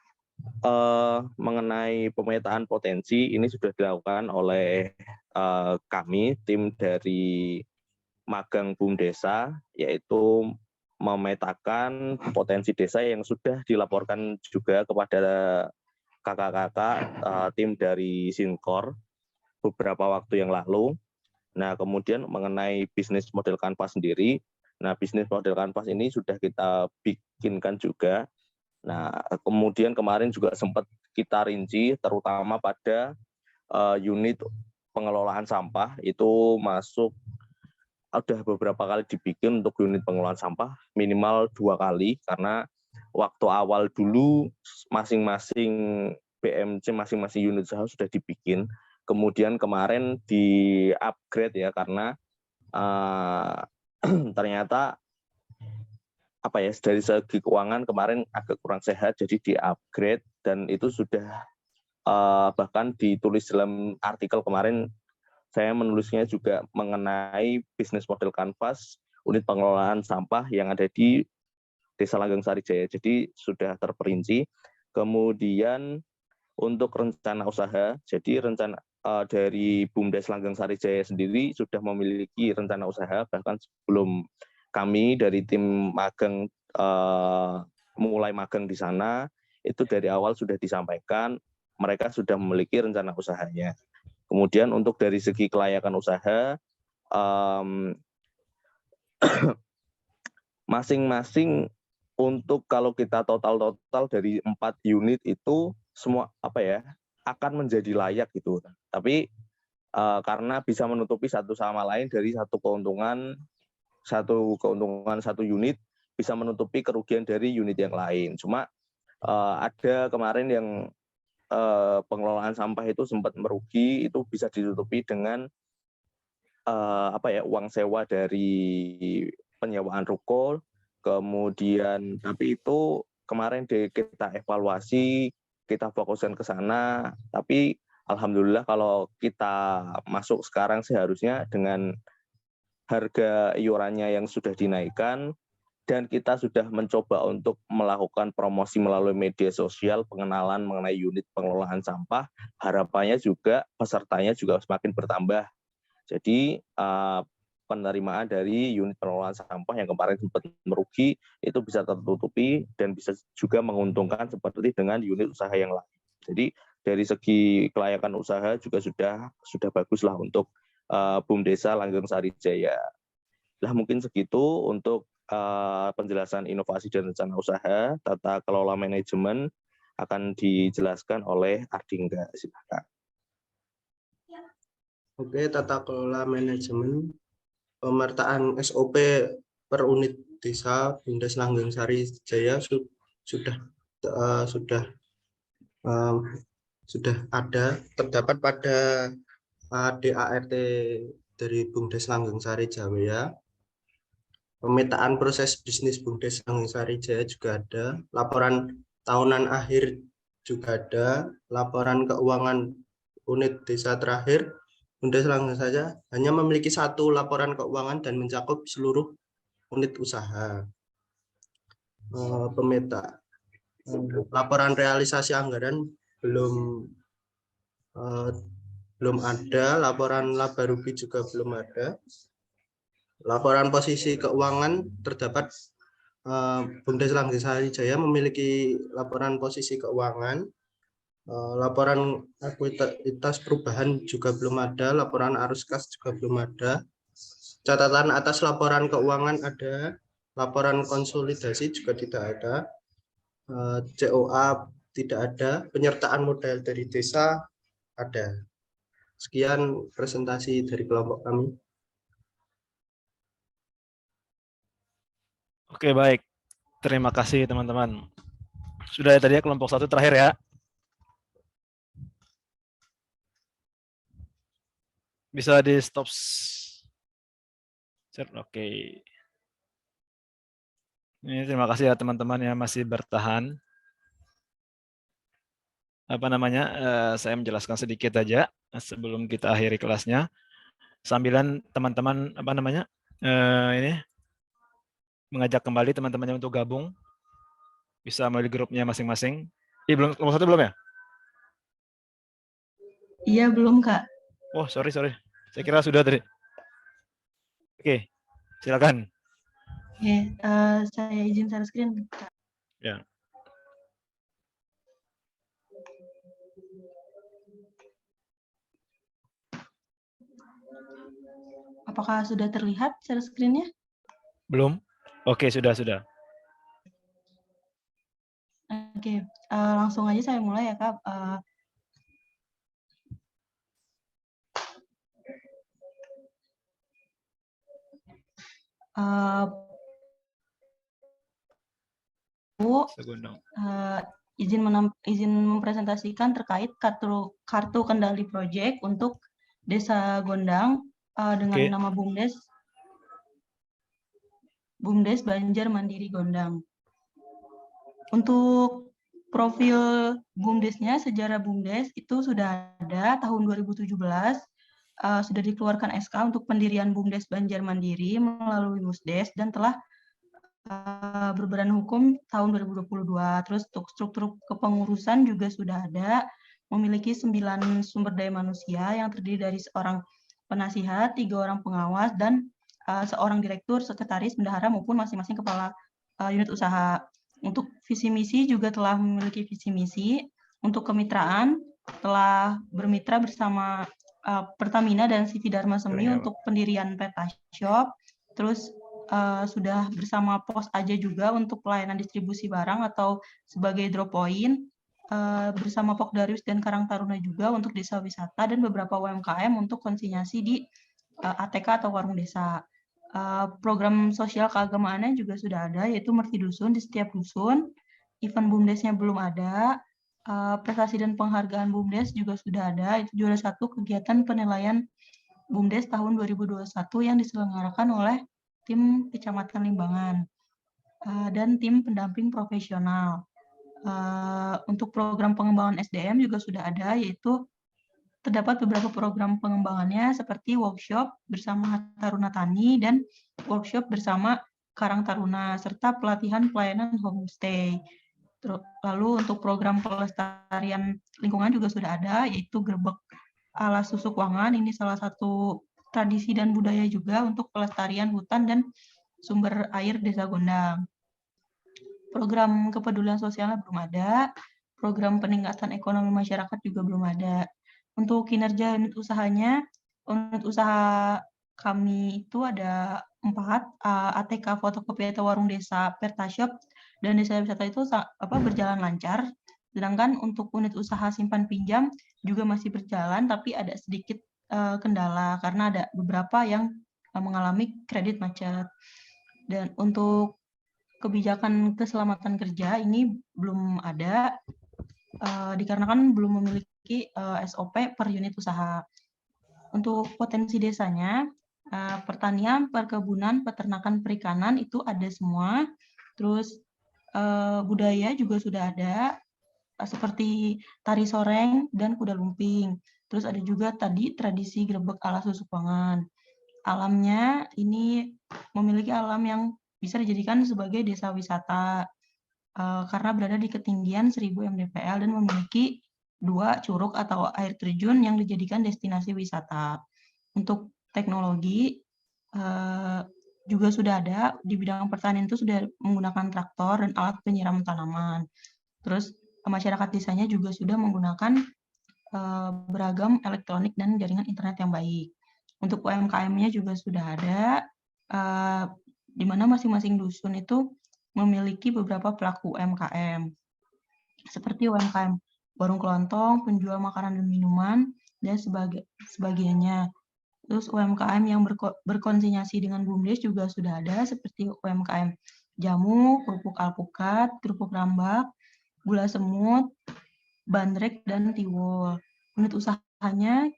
mengenai pemetaan potensi ini sudah dilakukan oleh kami, tim dari magang BUMDesa, yaitu memetakan potensi desa yang sudah dilaporkan juga kepada kakak-kakak tim dari Sinkor beberapa waktu yang lalu. Nah, kemudian mengenai bisnis model kanvas sendiri, nah bisnis model kanvas ini sudah kita bikinkan juga. Nah, kemudian kemarin juga sempat kita rinci, terutama pada unit pengelolaan sampah, itu masuk udah beberapa kali dibikin untuk unit pengelolaan sampah, minimal 2 kali, karena waktu awal dulu masing-masing BMC, masing-masing unit usaha sudah dibikin, kemudian kemarin di-upgrade ya, karena ternyata apa ya, dari segi keuangan kemarin agak kurang sehat, jadi di-upgrade, dan itu sudah bahkan ditulis dalam artikel kemarin, saya menulisnya juga mengenai bisnis model kanvas unit pengelolaan sampah yang ada di Desa Langgeng Sarijaya. Jadi sudah terperinci. Kemudian untuk rencana usaha, jadi rencana dari BUMDes Langgeng Sarijaya sendiri sudah memiliki rencana usaha, bahkan sebelum kami dari tim magang mulai magang di sana, itu dari awal sudah disampaikan mereka sudah memiliki rencana usahanya. Kemudian untuk dari segi kelayakan usaha, masing-masing untuk kalau kita total dari 4 unit itu semua apa ya, akan menjadi layak gitu. Tapi karena bisa menutupi satu sama lain dari satu keuntungan satu unit bisa menutupi kerugian dari unit yang lain. Cuma ada kemarin yang pengelolaan sampah itu sempat merugi, itu bisa ditutupi dengan uang sewa dari penyewaan ruko. Kemudian tapi itu kemarin kita evaluasi, kita fokuskan ke sana, tapi alhamdulillah kalau kita masuk sekarang seharusnya dengan harga iurannya yang sudah dinaikkan, dan kita sudah mencoba untuk melakukan promosi melalui media sosial, pengenalan mengenai unit pengelolaan sampah, harapannya juga pesertanya juga semakin bertambah. Jadi penerimaan dari unit pengelolaan sampah yang kemarin sempat merugi itu bisa tertutupi dan bisa juga menguntungkan seperti dengan unit usaha yang lain. Jadi dari segi kelayakan usaha juga sudah bagus lah untuk BUMDesa Langgeng Sarijaya. Lah mungkin segitu untuk penjelasan inovasi dan rencana usaha. Tata kelola manajemen akan dijelaskan oleh Ardingga. Silakan. Oke, tata kelola manajemen, pemetaan SOP per unit desa BUMDes Langgeng Sarijaya sudah ada, terdapat pada DART dari BUMDes Langgeng Sarijaya. Pemetaan proses bisnis BUMDes Langgeng Sarijaya juga ada, laporan tahunan akhir juga ada, laporan keuangan unit desa terakhir. BUMDes Langgeng Sarijaya hanya memiliki 1 laporan keuangan dan mencakup seluruh unit usaha. Laporan realisasi anggaran belum ada, laporan laba rugi juga belum ada. Laporan posisi keuangan terdapat BUMDes Langgeng Sarijaya memiliki laporan posisi keuangan, laporan akuitas perubahan juga belum ada, laporan arus kas juga belum ada. Catatan atas laporan keuangan ada, laporan konsolidasi juga tidak ada, COA tidak ada, penyertaan modal dari desa ada. Sekian presentasi dari kelompok kami. Oke, baik. Terima kasih teman-teman. Sudah tadi ya kelompok 1 terakhir ya. Bisa di stop share. Oke. Ini terima kasih ya teman-teman yang masih bertahan. Saya menjelaskan sedikit aja sebelum kita akhiri kelasnya. Sambilan teman-teman ini mengajak kembali teman-temannya untuk gabung, bisa melalui grupnya masing-masing. Belum, nomor 1 belum ya? Iya, belum, Kak. Oh, sorry. Saya kira sudah tadi. Oke, silakan. Oke, saya izin share screen. Ya. Apakah sudah terlihat share screen-nya? Belum? Oke, sudah. Oke, langsung aja saya mulai ya, Kak. Izin mempresentasikan terkait kartu kendali proyek untuk Desa Gondang dengan nama BUMDes Banjar Mandiri Gondang. Untuk profil BUMDesnya, sejarah BUMDes itu sudah ada tahun 2017, sudah dikeluarkan SK untuk pendirian BUMDes Banjar Mandiri melalui Musdes dan telah berbadan hukum tahun 2022. Terus untuk struktur kepengurusan juga sudah ada, memiliki 9 sumber daya manusia yang terdiri dari seorang penasihat, 3 orang pengawas, dan seorang direktur, sekretaris, bendahara, maupun masing-masing kepala unit usaha. Untuk visi misi juga telah memiliki visi misi. Untuk kemitraan telah bermitra bersama Pertamina dan CV Dharma Semi untuk pendirian PetaShop. Terus sudah bersama Pos Aja juga untuk pelayanan distribusi barang atau sebagai drop point, bersama Pokdarius dan Karang Taruna juga untuk desa wisata, dan beberapa UMKM untuk konsinyasi di ATK atau warung desa. Program sosial keagamaannya juga sudah ada, yaitu Merti Dusun di setiap dusun. Event BUMDesnya belum ada. Prestasi dan penghargaan BUMDes juga sudah ada, itu juara 1 kegiatan penilaian BUMDes tahun 2021 yang diselenggarakan oleh tim Kecamatan Limbangan dan tim pendamping profesional. Untuk program pengembangan SDM juga sudah ada, yaitu terdapat beberapa program pengembangannya seperti workshop bersama Taruna Tani dan workshop bersama Karang Taruna, serta pelatihan pelayanan homestay. Lalu untuk program pelestarian lingkungan juga sudah ada, yaitu Gerbek ala Susuk Wangan. Ini salah satu tradisi dan budaya juga untuk pelestarian hutan dan sumber air Desa Gondang. Program kepedulian sosialnya belum ada, program peningkatan ekonomi masyarakat juga belum ada. Untuk kinerja unit usahanya, unit usaha kami itu ada 4, ATK fotokopi atau warung desa, PetaShop, dan desa wisata itu berjalan lancar. Sedangkan untuk unit usaha simpan pinjam juga masih berjalan, tapi ada sedikit kendala karena ada beberapa yang mengalami kredit macet. Dan untuk kebijakan keselamatan kerja ini belum ada, dikarenakan belum memiliki SOP per unit usaha. Untuk potensi desanya, pertanian, perkebunan, peternakan, perikanan itu ada semua. Terus budaya juga sudah ada, seperti tari soreng dan kuda lumping. Terus ada juga tadi tradisi Gerbek ala Susuk Wangan. Alamnya ini memiliki alam yang bisa dijadikan sebagai desa wisata karena berada di ketinggian 1000 mdpl dan memiliki 2 curug atau air terjun yang dijadikan destinasi wisata. Untuk teknologi juga sudah ada, di bidang pertanian itu sudah menggunakan traktor dan alat penyiram tanaman. Terus masyarakat desanya juga sudah menggunakan beragam elektronik dan jaringan internet yang baik. Untuk UMKM-nya juga sudah ada, di mana masing-masing dusun itu memiliki beberapa pelaku UMKM, seperti UMKM warung kelontong, penjual makanan dan minuman, dan sebagainya. Terus UMKM yang berkonsinyasi dengan BUMDes juga sudah ada, seperti UMKM jamu, kerupuk alpukat, kerupuk rambak, gula semut, bandrek, dan tiwul. Unit usahanya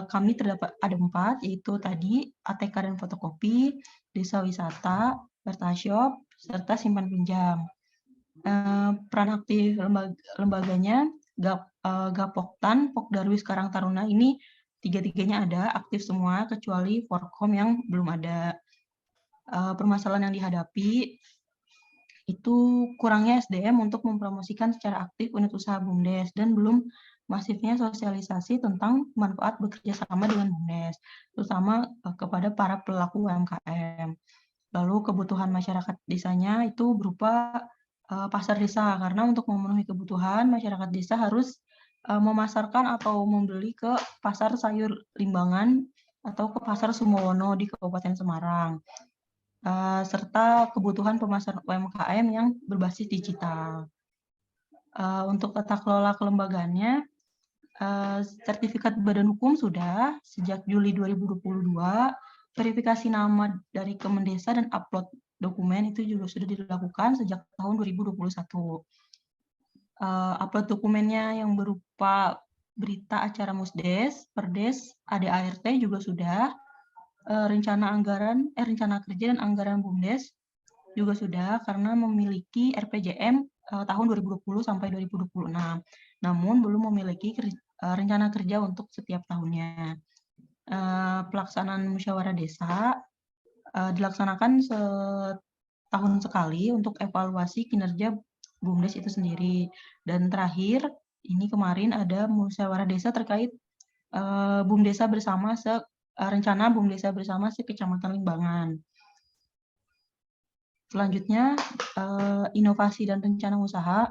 kami terdapat ada 4, yaitu tadi ATK dan fotokopi, desa wisata, PetaShop, serta simpan pinjam. Peran aktif lembaganya Gapoktan, Pokdarwis Karang Taruna ini 3-tiganya ada, aktif semua kecuali Forkom yang belum ada. Permasalahan yang dihadapi itu kurangnya SDM untuk mempromosikan secara aktif unit usaha BUMDes dan belum masifnya sosialisasi tentang manfaat bekerja sama dengan BUMDes, terutama kepada para pelaku UMKM. Lalu kebutuhan masyarakat desanya itu berupa pasar desa, karena untuk memenuhi kebutuhan masyarakat desa harus memasarkan atau membeli ke pasar sayur Limbangan atau ke pasar Sumowono di Kabupaten Semarang. Serta kebutuhan pemasaran UMKM yang berbasis digital. Untuk tata kelola kelembagaannya, sertifikat badan hukum sudah sejak Juli 2022, verifikasi nama dari Kemendesa dan upload dokumen itu juga sudah dilakukan sejak tahun 2021. Upload dokumennya yang berupa berita acara Musdes, Perdes, ADART juga sudah. Rencana kerja dan anggaran BUMDes juga sudah karena memiliki RPJM tahun 2020 sampai 2026. Namun belum memiliki rencana kerja untuk setiap tahunnya. Pelaksanaan musyawarah desa dilaksanakan setahun sekali untuk evaluasi kinerja BUMDes itu sendiri. Dan terakhir, ini kemarin ada musyawarah desa terkait BUMDesa bersama rencana BUMDesa bersama Kecamatan Limbangan. Selanjutnya, inovasi dan rencana usaha,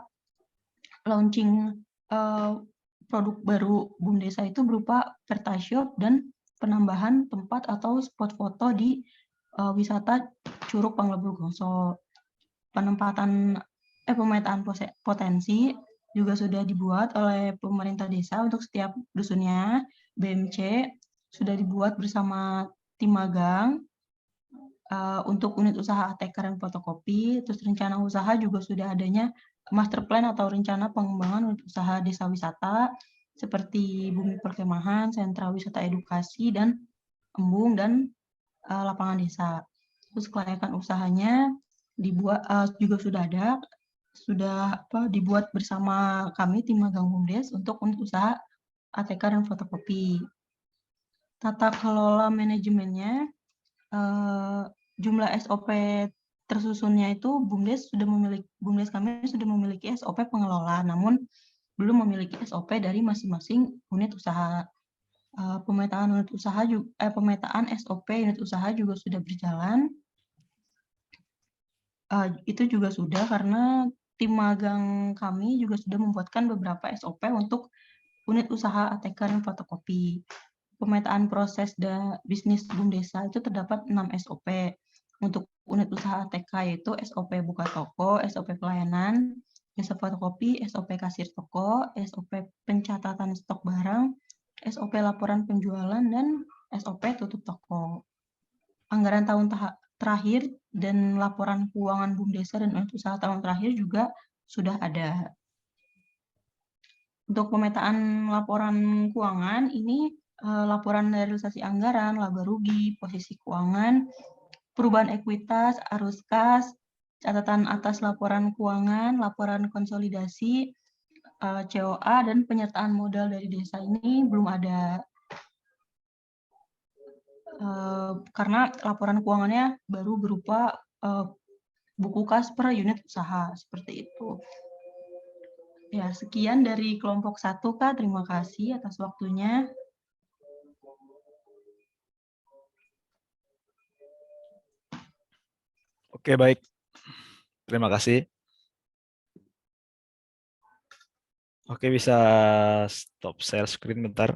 launching produk baru BUMDesa itu berupa Pertashop dan penambahan tempat atau spot foto di wisata Curug Panglebur Gongso. Pemetaan potensi juga sudah dibuat oleh pemerintah desa untuk setiap dusunnya. BMC sudah dibuat bersama tim magang untuk unit usaha ATK dan fotokopi. Terus rencana usaha juga sudah adanya master plan atau rencana pengembangan unit usaha desa wisata seperti bumi perkemahan, sentra wisata edukasi, dan embung dan lapangan desa. Terus kelayakan usahanya dibuat juga sudah ada, dibuat bersama kami tim magang BUMDes untuk unit usaha ATK dan fotokopi. Tata kelola manajemennya, jumlah SOP tersusunnya itu BUMDes kami sudah memiliki SOP pengelola, namun belum memiliki SOP dari masing-masing unit usaha. Pemetaan SOP unit usaha juga sudah berjalan. Itu juga sudah karena tim magang kami juga sudah membuatkan beberapa SOP untuk unit usaha ATK dan fotokopi. Pemetaan proses bisnis BUMDesa itu terdapat 6 SOP. Untuk unit usaha ATK yaitu SOP buka toko, SOP pelayanan, jasa fotokopi, SOP kasir toko, SOP pencatatan stok barang, SOP laporan penjualan, dan SOP tutup toko. Anggaran tahun terakhir dan laporan keuangan BUMDesa dan unit usaha tahun terakhir juga sudah ada. Untuk pemetaan laporan keuangan, ini laporan realisasi anggaran, laba rugi, posisi keuangan, perubahan ekuitas, arus kas, catatan atas laporan keuangan, laporan konsolidasi, COA, dan penyertaan modal dari desa ini belum ada. Karena laporan keuangannya baru berupa buku kas per unit usaha, seperti itu. Ya, sekian dari kelompok 1, Kak. Terima kasih atas waktunya. Oke, baik. Terima kasih. Oke, bisa stop share screen bentar.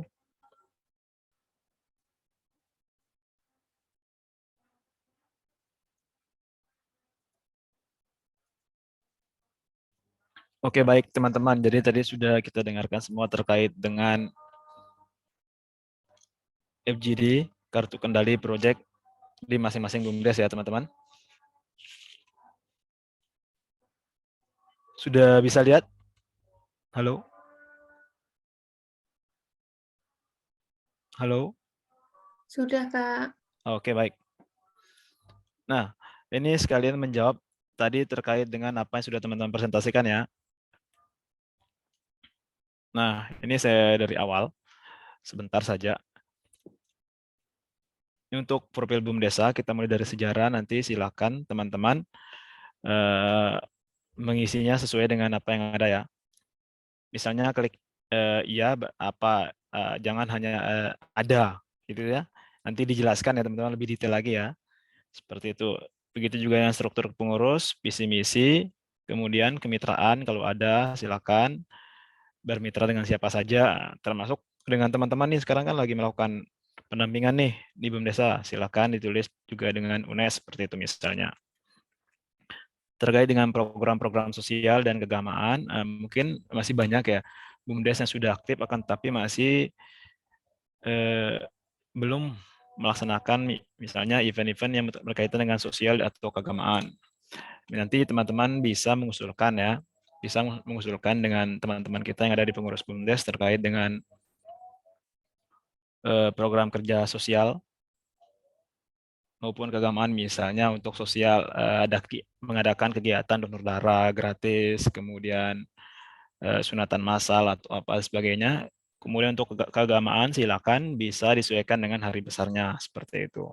Oke, baik teman-teman. Jadi tadi sudah kita dengarkan semua terkait dengan FGD, kartu kendali proyek di masing-masing BUMDes ya teman-teman. Sudah bisa lihat? Halo? Halo? Sudah, Kak. Oke, baik. Nah, ini sekalian menjawab tadi terkait dengan apa yang sudah teman-teman presentasikan ya. Nah, ini saya dari awal, sebentar saja. Ini untuk profil BUMDesa, kita mulai dari sejarah, nanti silakan teman-teman mengisinya sesuai dengan apa yang ada ya. Misalnya klik iya apa, jangan hanya ada gitu ya. Nanti dijelaskan ya teman-teman lebih detail lagi ya. Seperti itu. Begitu juga yang struktur pengurus, visi misi, kemudian kemitraan kalau ada silakan bermitra dengan siapa saja, termasuk dengan teman-teman nih sekarang kan lagi melakukan pendampingan nih di BUM Desa, silakan ditulis juga dengan UNES seperti itu misalnya. Terkait dengan program-program sosial dan keagamaan, mungkin masih banyak ya BUMDes yang sudah aktif akan tetapi masih belum melaksanakan misalnya event-event yang berkaitan dengan sosial atau keagamaan. Nanti teman-teman bisa mengusulkan ya, bisa mengusulkan dengan teman-teman kita yang ada di pengurus BUMDes terkait dengan program kerja sosial maupun keagamaan, misalnya untuk sosial mengadakan kegiatan donor darah gratis, kemudian sunatan massal atau apa sebagainya. Kemudian untuk keagamaan silakan bisa disesuaikan dengan hari besarnya seperti itu.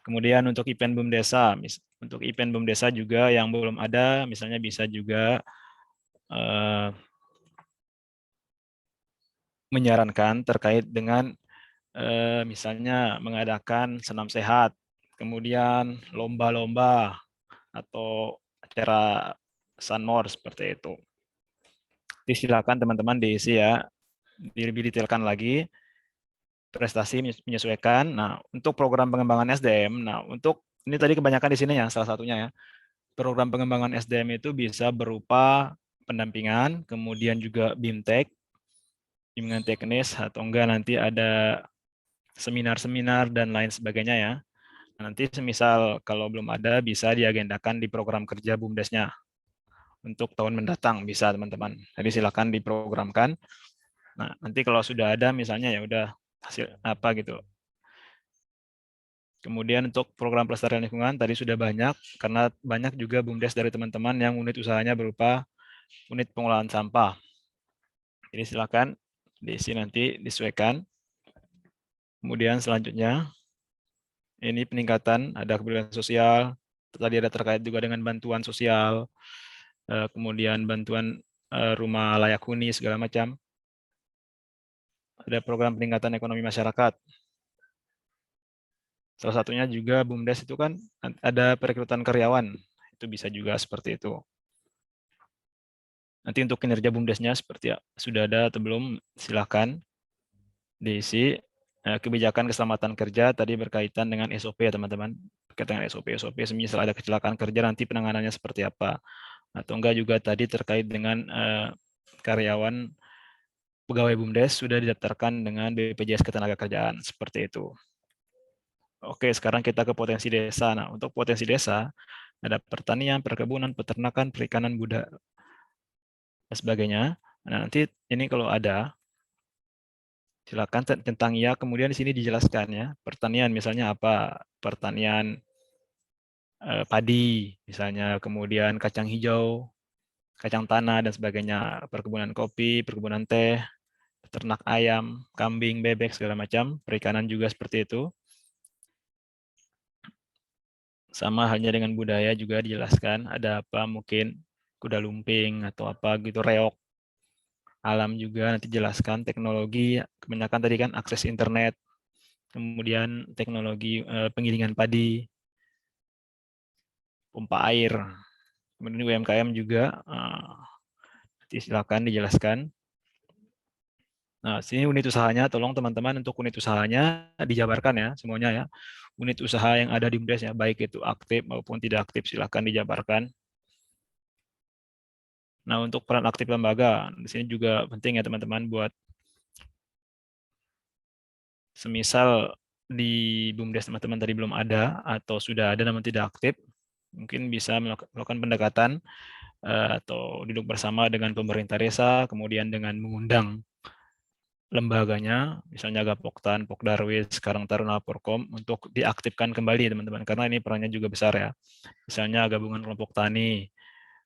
Kemudian untuk event BUM Desa, untuk event BUM Desa juga yang belum ada, misalnya bisa juga menyarankan terkait dengan misalnya mengadakan senam sehat, kemudian lomba-lomba atau acara sunmore seperti itu. Silakan teman-teman diisi ya, lebih detailkan lagi, prestasi menyesuaikan. Nah, untuk program pengembangan SDM, nah untuk ini tadi kebanyakan di sini ya, salah satunya ya. Program pengembangan SDM itu bisa berupa pendampingan, kemudian juga BIMTEK, bimbingan teknis, atau enggak nanti ada seminar-seminar dan lain sebagainya ya. Nanti semisal kalau belum ada bisa diagendakan di program kerja BUMDesnya untuk tahun mendatang bisa teman-teman. Jadi silakan diprogramkan. Nah, nanti kalau sudah ada misalnya ya udah hasil apa gitu. Kemudian untuk program pelestarian lingkungan tadi sudah banyak karena banyak juga BUMDes dari teman-teman yang unit usahanya berupa unit pengolahan sampah. Jadi silakan diisi nanti disesuaikan. Kemudian selanjutnya ini peningkatan, ada kepedulian sosial, tadi ada terkait juga dengan bantuan sosial, kemudian bantuan rumah layak huni segala macam. Ada program peningkatan ekonomi masyarakat. Salah satunya juga BUMDes itu kan ada perekrutan karyawan, itu bisa juga seperti itu. Nanti untuk kinerja BUMDesnya seperti sudah ada atau belum, silakan diisi. Kebijakan keselamatan kerja tadi berkaitan dengan SOP ya teman-teman. Berkaitan dengan SOP, semisal ada kecelakaan kerja nanti penanganannya seperti apa. Atau enggak juga tadi terkait dengan karyawan pegawai BUMDes sudah didaftarkan dengan BPJS Ketenagakerjaan, seperti itu. Oke, sekarang kita ke potensi desa. Nah, untuk potensi desa, ada pertanian, perkebunan, peternakan, perikanan, budaya, dan sebagainya. Nah, nanti ini kalau ada, silakan tentang ya, kemudian di sini dijelaskan ya, pertanian misalnya apa, pertanian padi, misalnya, kemudian kacang hijau, kacang tanah, dan sebagainya, perkebunan kopi, perkebunan teh, ternak ayam, kambing, bebek, segala macam, perikanan juga seperti itu. Sama halnya dengan budaya juga dijelaskan, ada apa mungkin kuda lumping atau apa gitu, reok. Alam juga nanti jelaskan, teknologi, kebanyakan tadi kan akses internet, kemudian teknologi penggilingan padi, pompa air, kemudian UMKM juga, silakan dijelaskan. Nah, sini unit usahanya, tolong teman-teman untuk unit usahanya dijabarkan ya, semuanya ya. Unit usaha yang ada di BUMDes ya, baik itu aktif maupun tidak aktif, silakan dijabarkan. Nah, untuk peran aktif lembaga, di sini juga penting ya teman-teman buat semisal di BUMDes teman-teman tadi belum ada atau sudah ada namun tidak aktif, mungkin bisa melakukan pendekatan atau duduk bersama dengan pemerintah desa, kemudian dengan mengundang lembaganya, misalnya Gapoktan, Pokdarwis, Karang Taruna, Porkom, untuk diaktifkan kembali teman-teman, karena ini perannya juga besar ya. Misalnya gabungan kelompok tani,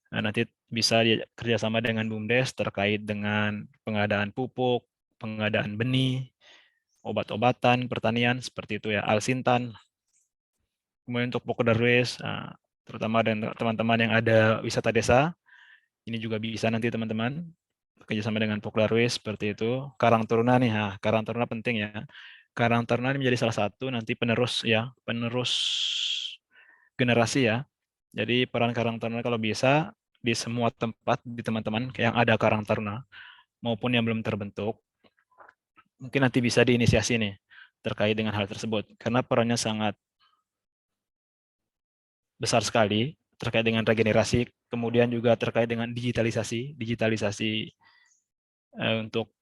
nah, nanti bisa kerjasama dengan BUMDes terkait dengan pengadaan pupuk, pengadaan benih, obat-obatan, pertanian, seperti itu ya, Alsintan. Kemudian untuk Pokdarwis, terutama dan teman-teman yang ada wisata desa. Ini juga bisa nanti teman-teman bekerjasama dengan Pokdarwis seperti itu. Karang Taruna nih, Karang Taruna penting ya. Karang Taruna ini menjadi salah satu nanti penerus ya, penerus generasi ya. Jadi peran Karang Taruna kalau bisa di semua tempat di teman-teman yang ada Karang Taruna maupun yang belum terbentuk, mungkin nanti bisa diinisiasi nih terkait dengan hal tersebut karena perannya sangat besar sekali terkait dengan regenerasi, kemudian juga terkait dengan digitalisasi untuk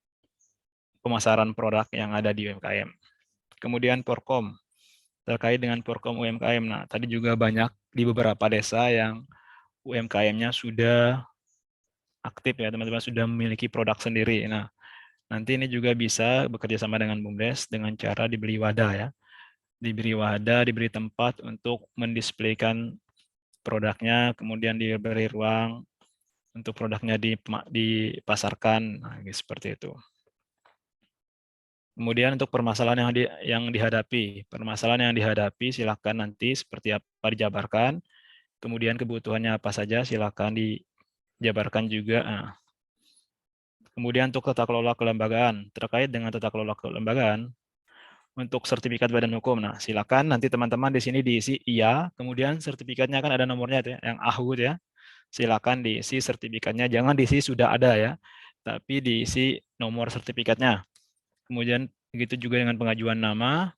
pemasaran produk yang ada di UMKM. Kemudian Porkom, terkait dengan Porkom UMKM. Nah, tadi juga banyak di beberapa desa yang UMKM-nya sudah aktif ya, teman-teman, sudah memiliki produk sendiri. Nah, nanti ini juga bisa bekerja sama dengan BUMDes dengan cara diberi wadah ya. Diberi wadah, diberi tempat untuk mendisplaykan produknya, kemudian diberi ruang untuk produknya dipasarkan, nah, seperti itu. Kemudian untuk permasalahan yang dihadapi, silakan nanti seperti apa dijabarkan. Kemudian kebutuhannya apa saja, silakan dijabarkan juga. Nah. Kemudian untuk tata kelola kelembagaan, terkait dengan tata kelola kelembagaan, untuk sertifikat badan hukum, nah silakan nanti teman-teman di sini diisi iya, kemudian sertifikatnya kan ada nomornya itu ya, yang AHUD ya. Silakan diisi sertifikatnya, jangan diisi sudah ada ya, tapi diisi nomor sertifikatnya. Kemudian begitu juga dengan pengajuan nama,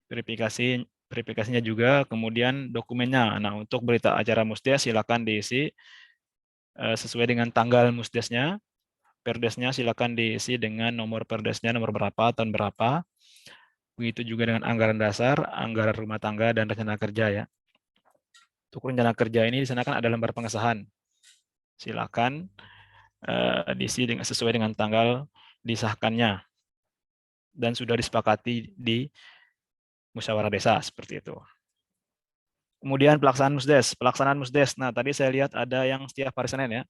verifikasinya juga, kemudian dokumennya. Nah, untuk berita acara Musdes silakan diisi sesuai dengan tanggal Musdesnya, Perdesnya silakan diisi dengan nomor Perdesnya, nomor berapa, tahun berapa. Begitu juga dengan anggaran dasar, anggaran rumah tangga, dan rencana kerja ya. Untuk rencana kerja ini di sana kan ada lembar pengesahan. Silakan diisi sesuai dengan tanggal disahkannya dan sudah disepakati di musyawarah desa seperti itu. Kemudian pelaksanaan Musdes. Nah, tadi saya lihat ada yang setiap hari Senin ya.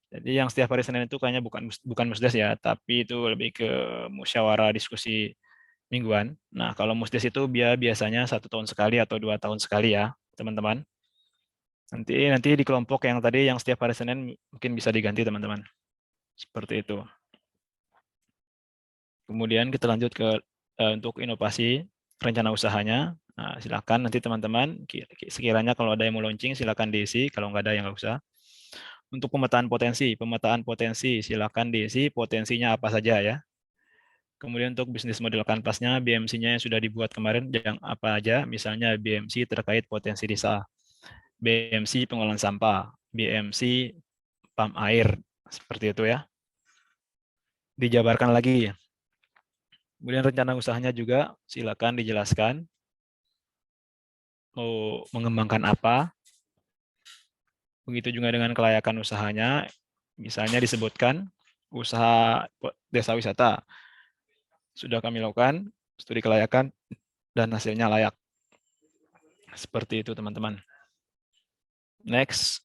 Jadi yang setiap hari Senin itu kayaknya bukan Musdes ya, tapi itu lebih ke musyawarah diskusi mingguan. Nah, kalau Musdes itu biasanya 1 tahun sekali atau 2 tahun sekali ya, teman-teman. Nanti di kelompok yang tadi yang setiap hari Senin mungkin bisa diganti teman-teman. Seperti itu. Kemudian kita lanjut ke untuk inovasi rencana usahanya. Nah, silakan nanti teman-teman sekiranya kalau ada yang mau launching silakan diisi, kalau nggak ada yang nggak usah. Untuk pemetaan potensi silakan diisi potensinya apa saja ya. Kemudian untuk bisnis model kanvasnya, BMC-nya yang sudah dibuat kemarin yang apa aja, misalnya BMC terkait potensi desa, BMC pengolahan sampah, BMC pam air, seperti itu ya. Dijabarkan lagi. Kemudian rencana usahanya juga silakan dijelaskan. Mau mengembangkan apa. Begitu juga dengan kelayakan usahanya. Misalnya disebutkan usaha desa wisata. Sudah kami lakukan studi kelayakan dan hasilnya layak. Seperti itu teman-teman. Next,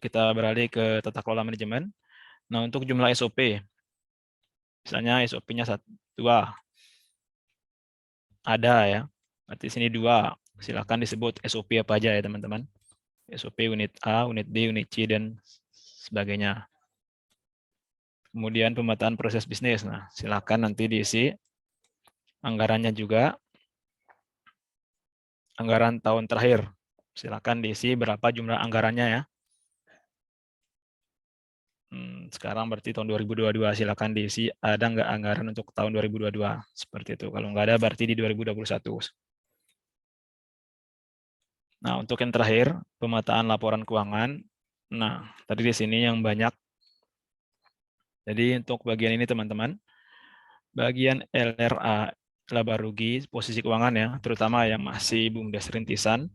kita beralih ke tata kelola manajemen. Nah, untuk jumlah SOP, misalnya SOP-nya 2, ada ya. Berarti sini 2, silakan disebut SOP apa aja ya teman-teman. SOP unit A, unit B, unit C, dan sebagainya. Kemudian pemetaan proses bisnis. Nah, silakan nanti diisi anggarannya juga. Anggaran tahun terakhir. Silakan diisi berapa jumlah anggarannya ya. Sekarang berarti tahun 2022 silakan diisi ada nggak anggaran untuk tahun 2022 seperti itu. Kalau nggak ada berarti di 2021. Nah, untuk yang terakhir pemetaan laporan keuangan. Nah, tadi di sini yang banyak. Jadi untuk bagian ini teman-teman, bagian LRA laba rugi posisi keuangan ya, terutama yang masih BUMDes rintisan.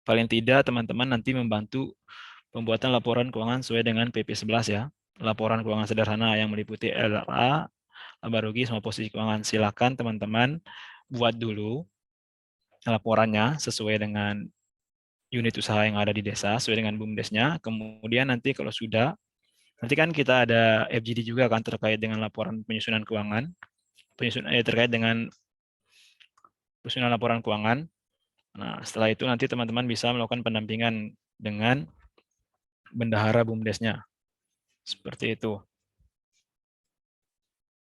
Paling tidak teman-teman nanti membantu pembuatan laporan keuangan sesuai dengan PP 11 ya. Laporan keuangan sederhana yang meliputi LRA, laba rugi sama posisi keuangan. Silakan teman-teman buat dulu laporannya sesuai dengan unit usaha yang ada di desa, sesuai dengan BUMDesnya. Kemudian nanti kalau sudah, nanti kan kita ada FGD juga kan terkait dengan laporan penyusunan keuangan, terkait dengan penyusunan laporan keuangan. Nah, setelah itu nanti teman-teman bisa melakukan pendampingan dengan bendahara BUMDes-nya. Seperti itu.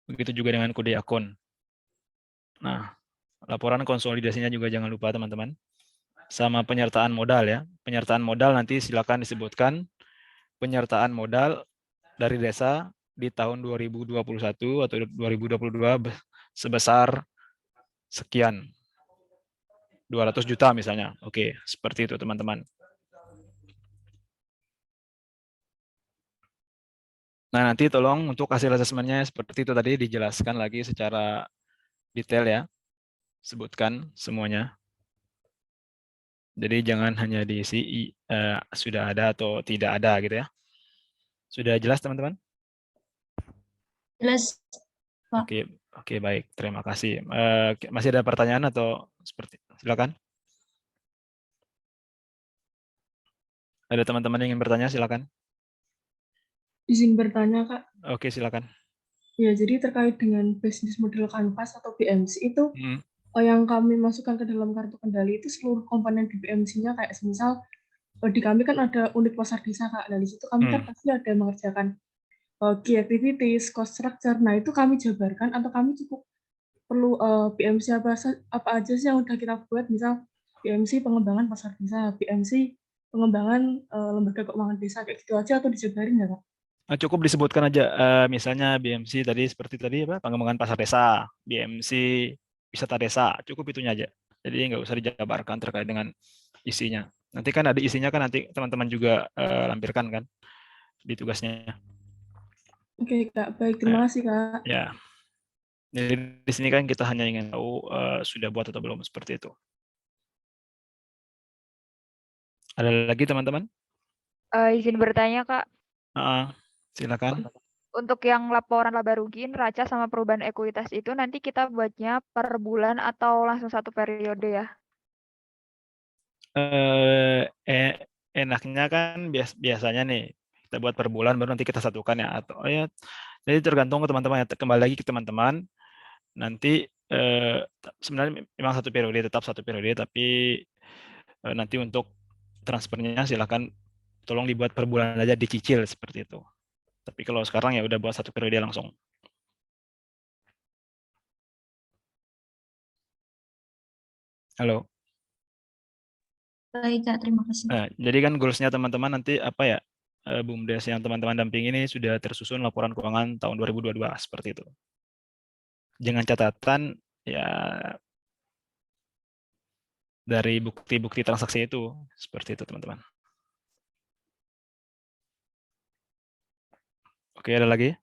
Begitu juga dengan kode akun. Nah, laporan konsolidasinya juga jangan lupa teman-teman. Sama penyertaan modal ya. Penyertaan modal nanti silakan disebutkan penyertaan modal dari desa di tahun 2021 atau 2022 sebesar sekian. 200 juta misalnya. Oke, seperti itu teman-teman. Nah, nanti tolong untuk hasil asesmennya seperti itu tadi dijelaskan lagi secara detail ya. Sebutkan semuanya. Jadi jangan hanya diisi sudah ada atau tidak ada gitu ya. Sudah jelas teman-teman? Jelas, Pak. Oke, baik. Terima kasih. Masih ada pertanyaan atau seperti silakan? Ada teman-teman yang ingin bertanya, silakan. Izin bertanya, Kak. Oke, silakan. Ya, jadi terkait dengan bisnis model kanvas atau BMC itu, yang kami masukkan ke dalam kartu kendali itu seluruh komponen di BMC-nya, kayak semisal di kami kan ada unit pasar desa, Kak. Nah, di situ kami kan pasti ada mengerjakan key activities, cost structure. Nah, itu kami jabarkan atau kami cukup perlu BMC apa aja sih yang udah kita buat, misal BMC pengembangan pasar desa, BMC pengembangan lembaga keuangan desa, kayak gitu aja atau dijabarin ya, Kak? Cukup disebutkan aja, misalnya BMC tadi seperti tadi apa pengembangan pasar desa, BMC wisata desa, cukup itunya aja. Jadi nggak usah dijabarkan terkait dengan isinya. Nanti kan ada isinya kan nanti teman-teman juga lampirkan kan di tugasnya. Oke, Kak. Baik, terima kasih, Kak. Ya. Jadi di sini kan kita hanya ingin tahu sudah buat atau belum seperti itu. Ada lagi teman-teman? Izin bertanya, Kak. Silakan. Untuk yang laporan laba rugi, neraca sama perubahan ekuitas itu nanti kita buatnya per bulan atau langsung satu periode ya? Enaknya kan biasanya nih kita buat per bulan baru nanti kita satukan ya atau ya. Jadi tergantung ke teman-teman ya. Kembali lagi ke teman-teman. Nanti sebenarnya memang satu periode, tetap satu periode, tapi nanti untuk transfernya silakan tolong dibuat per bulan aja, dicicil seperti itu. Tapi kalau sekarang ya udah buat satu periode langsung. Halo. Baik, Kak. Terima kasih. Jadi kan goals-nya teman-teman nanti apa ya? BUMDes yang teman-teman dampingi ini sudah tersusun laporan keuangan tahun 2022 seperti itu. Dengan catatan ya dari bukti-bukti transaksi itu seperti itu teman-teman. Oke, ada lagi?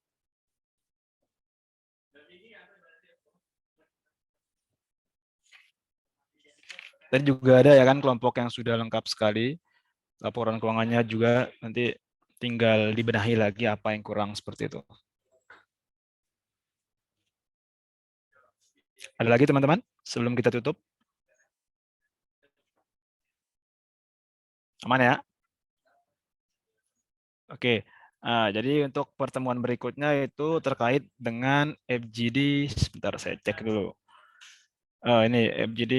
Dan juga ada ya kan kelompok yang sudah lengkap sekali. Laporan keuangannya juga nanti tinggal dibenahi lagi apa yang kurang seperti itu. Ada lagi teman-teman sebelum kita tutup? Aman ya? Oke. Jadi untuk pertemuan berikutnya itu terkait dengan FGD. Sebentar saya cek dulu. Ini FGD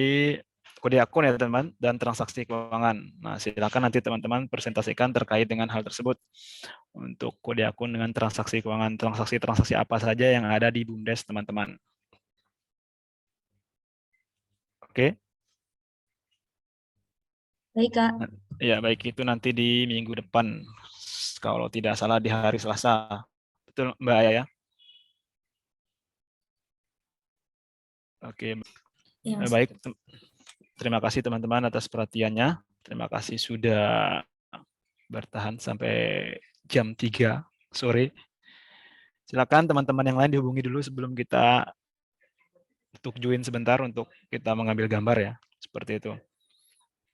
kode akun ya teman-teman dan transaksi keuangan. Nah, silakan nanti teman-teman presentasikan terkait dengan hal tersebut. Untuk kode akun dengan transaksi keuangan, transaksi apa saja yang ada di BUMDes teman-teman. Oke. Baik, Kak. Ya, baik, itu nanti di minggu depan. Kalau tidak salah di hari Selasa. Betul, Mbak Aya ya? Oke. Ya, baik. Terima kasih teman-teman atas perhatiannya. Terima kasih sudah bertahan sampai jam 3 sore. Silakan teman-teman yang lain dihubungi dulu sebelum kita untuk join sebentar untuk kita mengambil gambar ya. Seperti itu.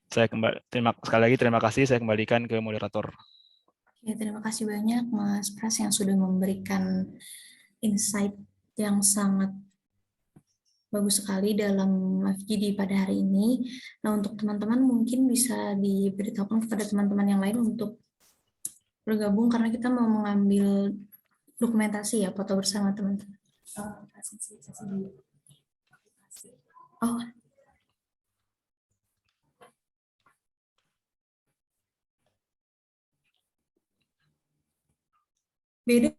Sekali lagi terima kasih, saya kembalikan ke moderator. Ya, terima kasih banyak Mas Pras yang sudah memberikan insight yang sangat bagus sekali dalam FGD pada hari ini. Nah, untuk teman-teman mungkin bisa diberitahukan kepada teman-teman yang lain untuk bergabung karena kita mau mengambil dokumentasi ya, foto bersama teman-teman. Oh. Beda.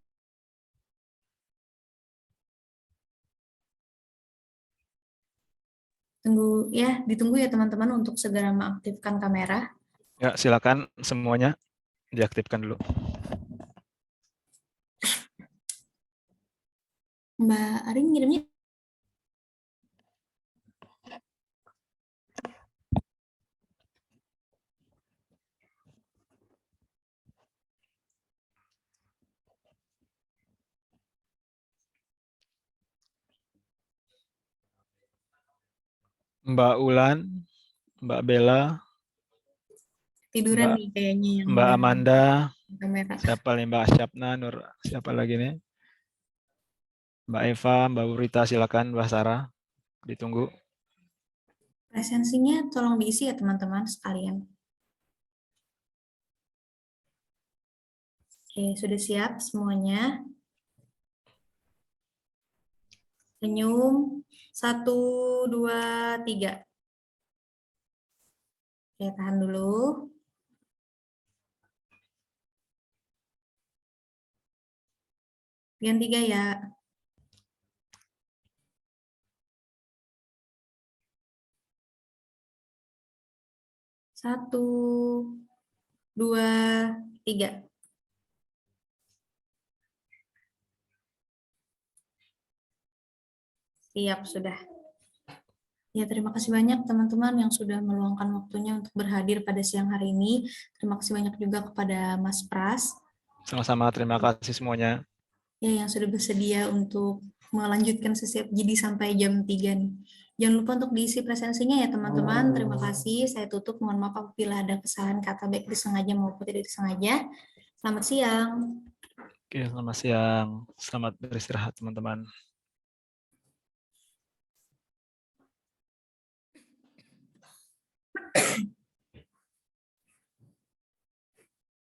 Ditunggu ya teman-teman untuk segera mengaktifkan kamera. Ya, silakan semuanya diaktifkan dulu. Mbak Arin ngirimnya. Mbak Ulan, Mbak Bella, Tiduran nih kayaknya yang Mbak Amanda, kamera. siapa nih, Mbak Syapna, Nur, siapa lagi nih? Mbak Eva, Mbak Burita, silakan, Mbak Sarah, ditunggu. Presensinya tolong diisi ya teman-teman sekalian. Oke, sudah siap semuanya. Senyum, 1, 2, 3. Oke, tahan dulu. Yang 3 ya. Satu, 2, 3. Siap, sudah. Ya, terima kasih banyak teman-teman yang sudah meluangkan waktunya untuk berhadir pada siang hari ini. Terima kasih banyak juga kepada Mas Pras. Sama-sama, terima kasih semuanya. Ya, yang sudah bersedia untuk melanjutkan sesi FGD sampai jam 3 nih. Jangan lupa untuk diisi presensinya ya teman-teman. Terima kasih. Saya tutup. Mohon maaf apabila ada kesalahan kata baik disengaja maupun tidak disengaja. Selamat siang. Oke, selamat siang. Selamat beristirahat teman-teman.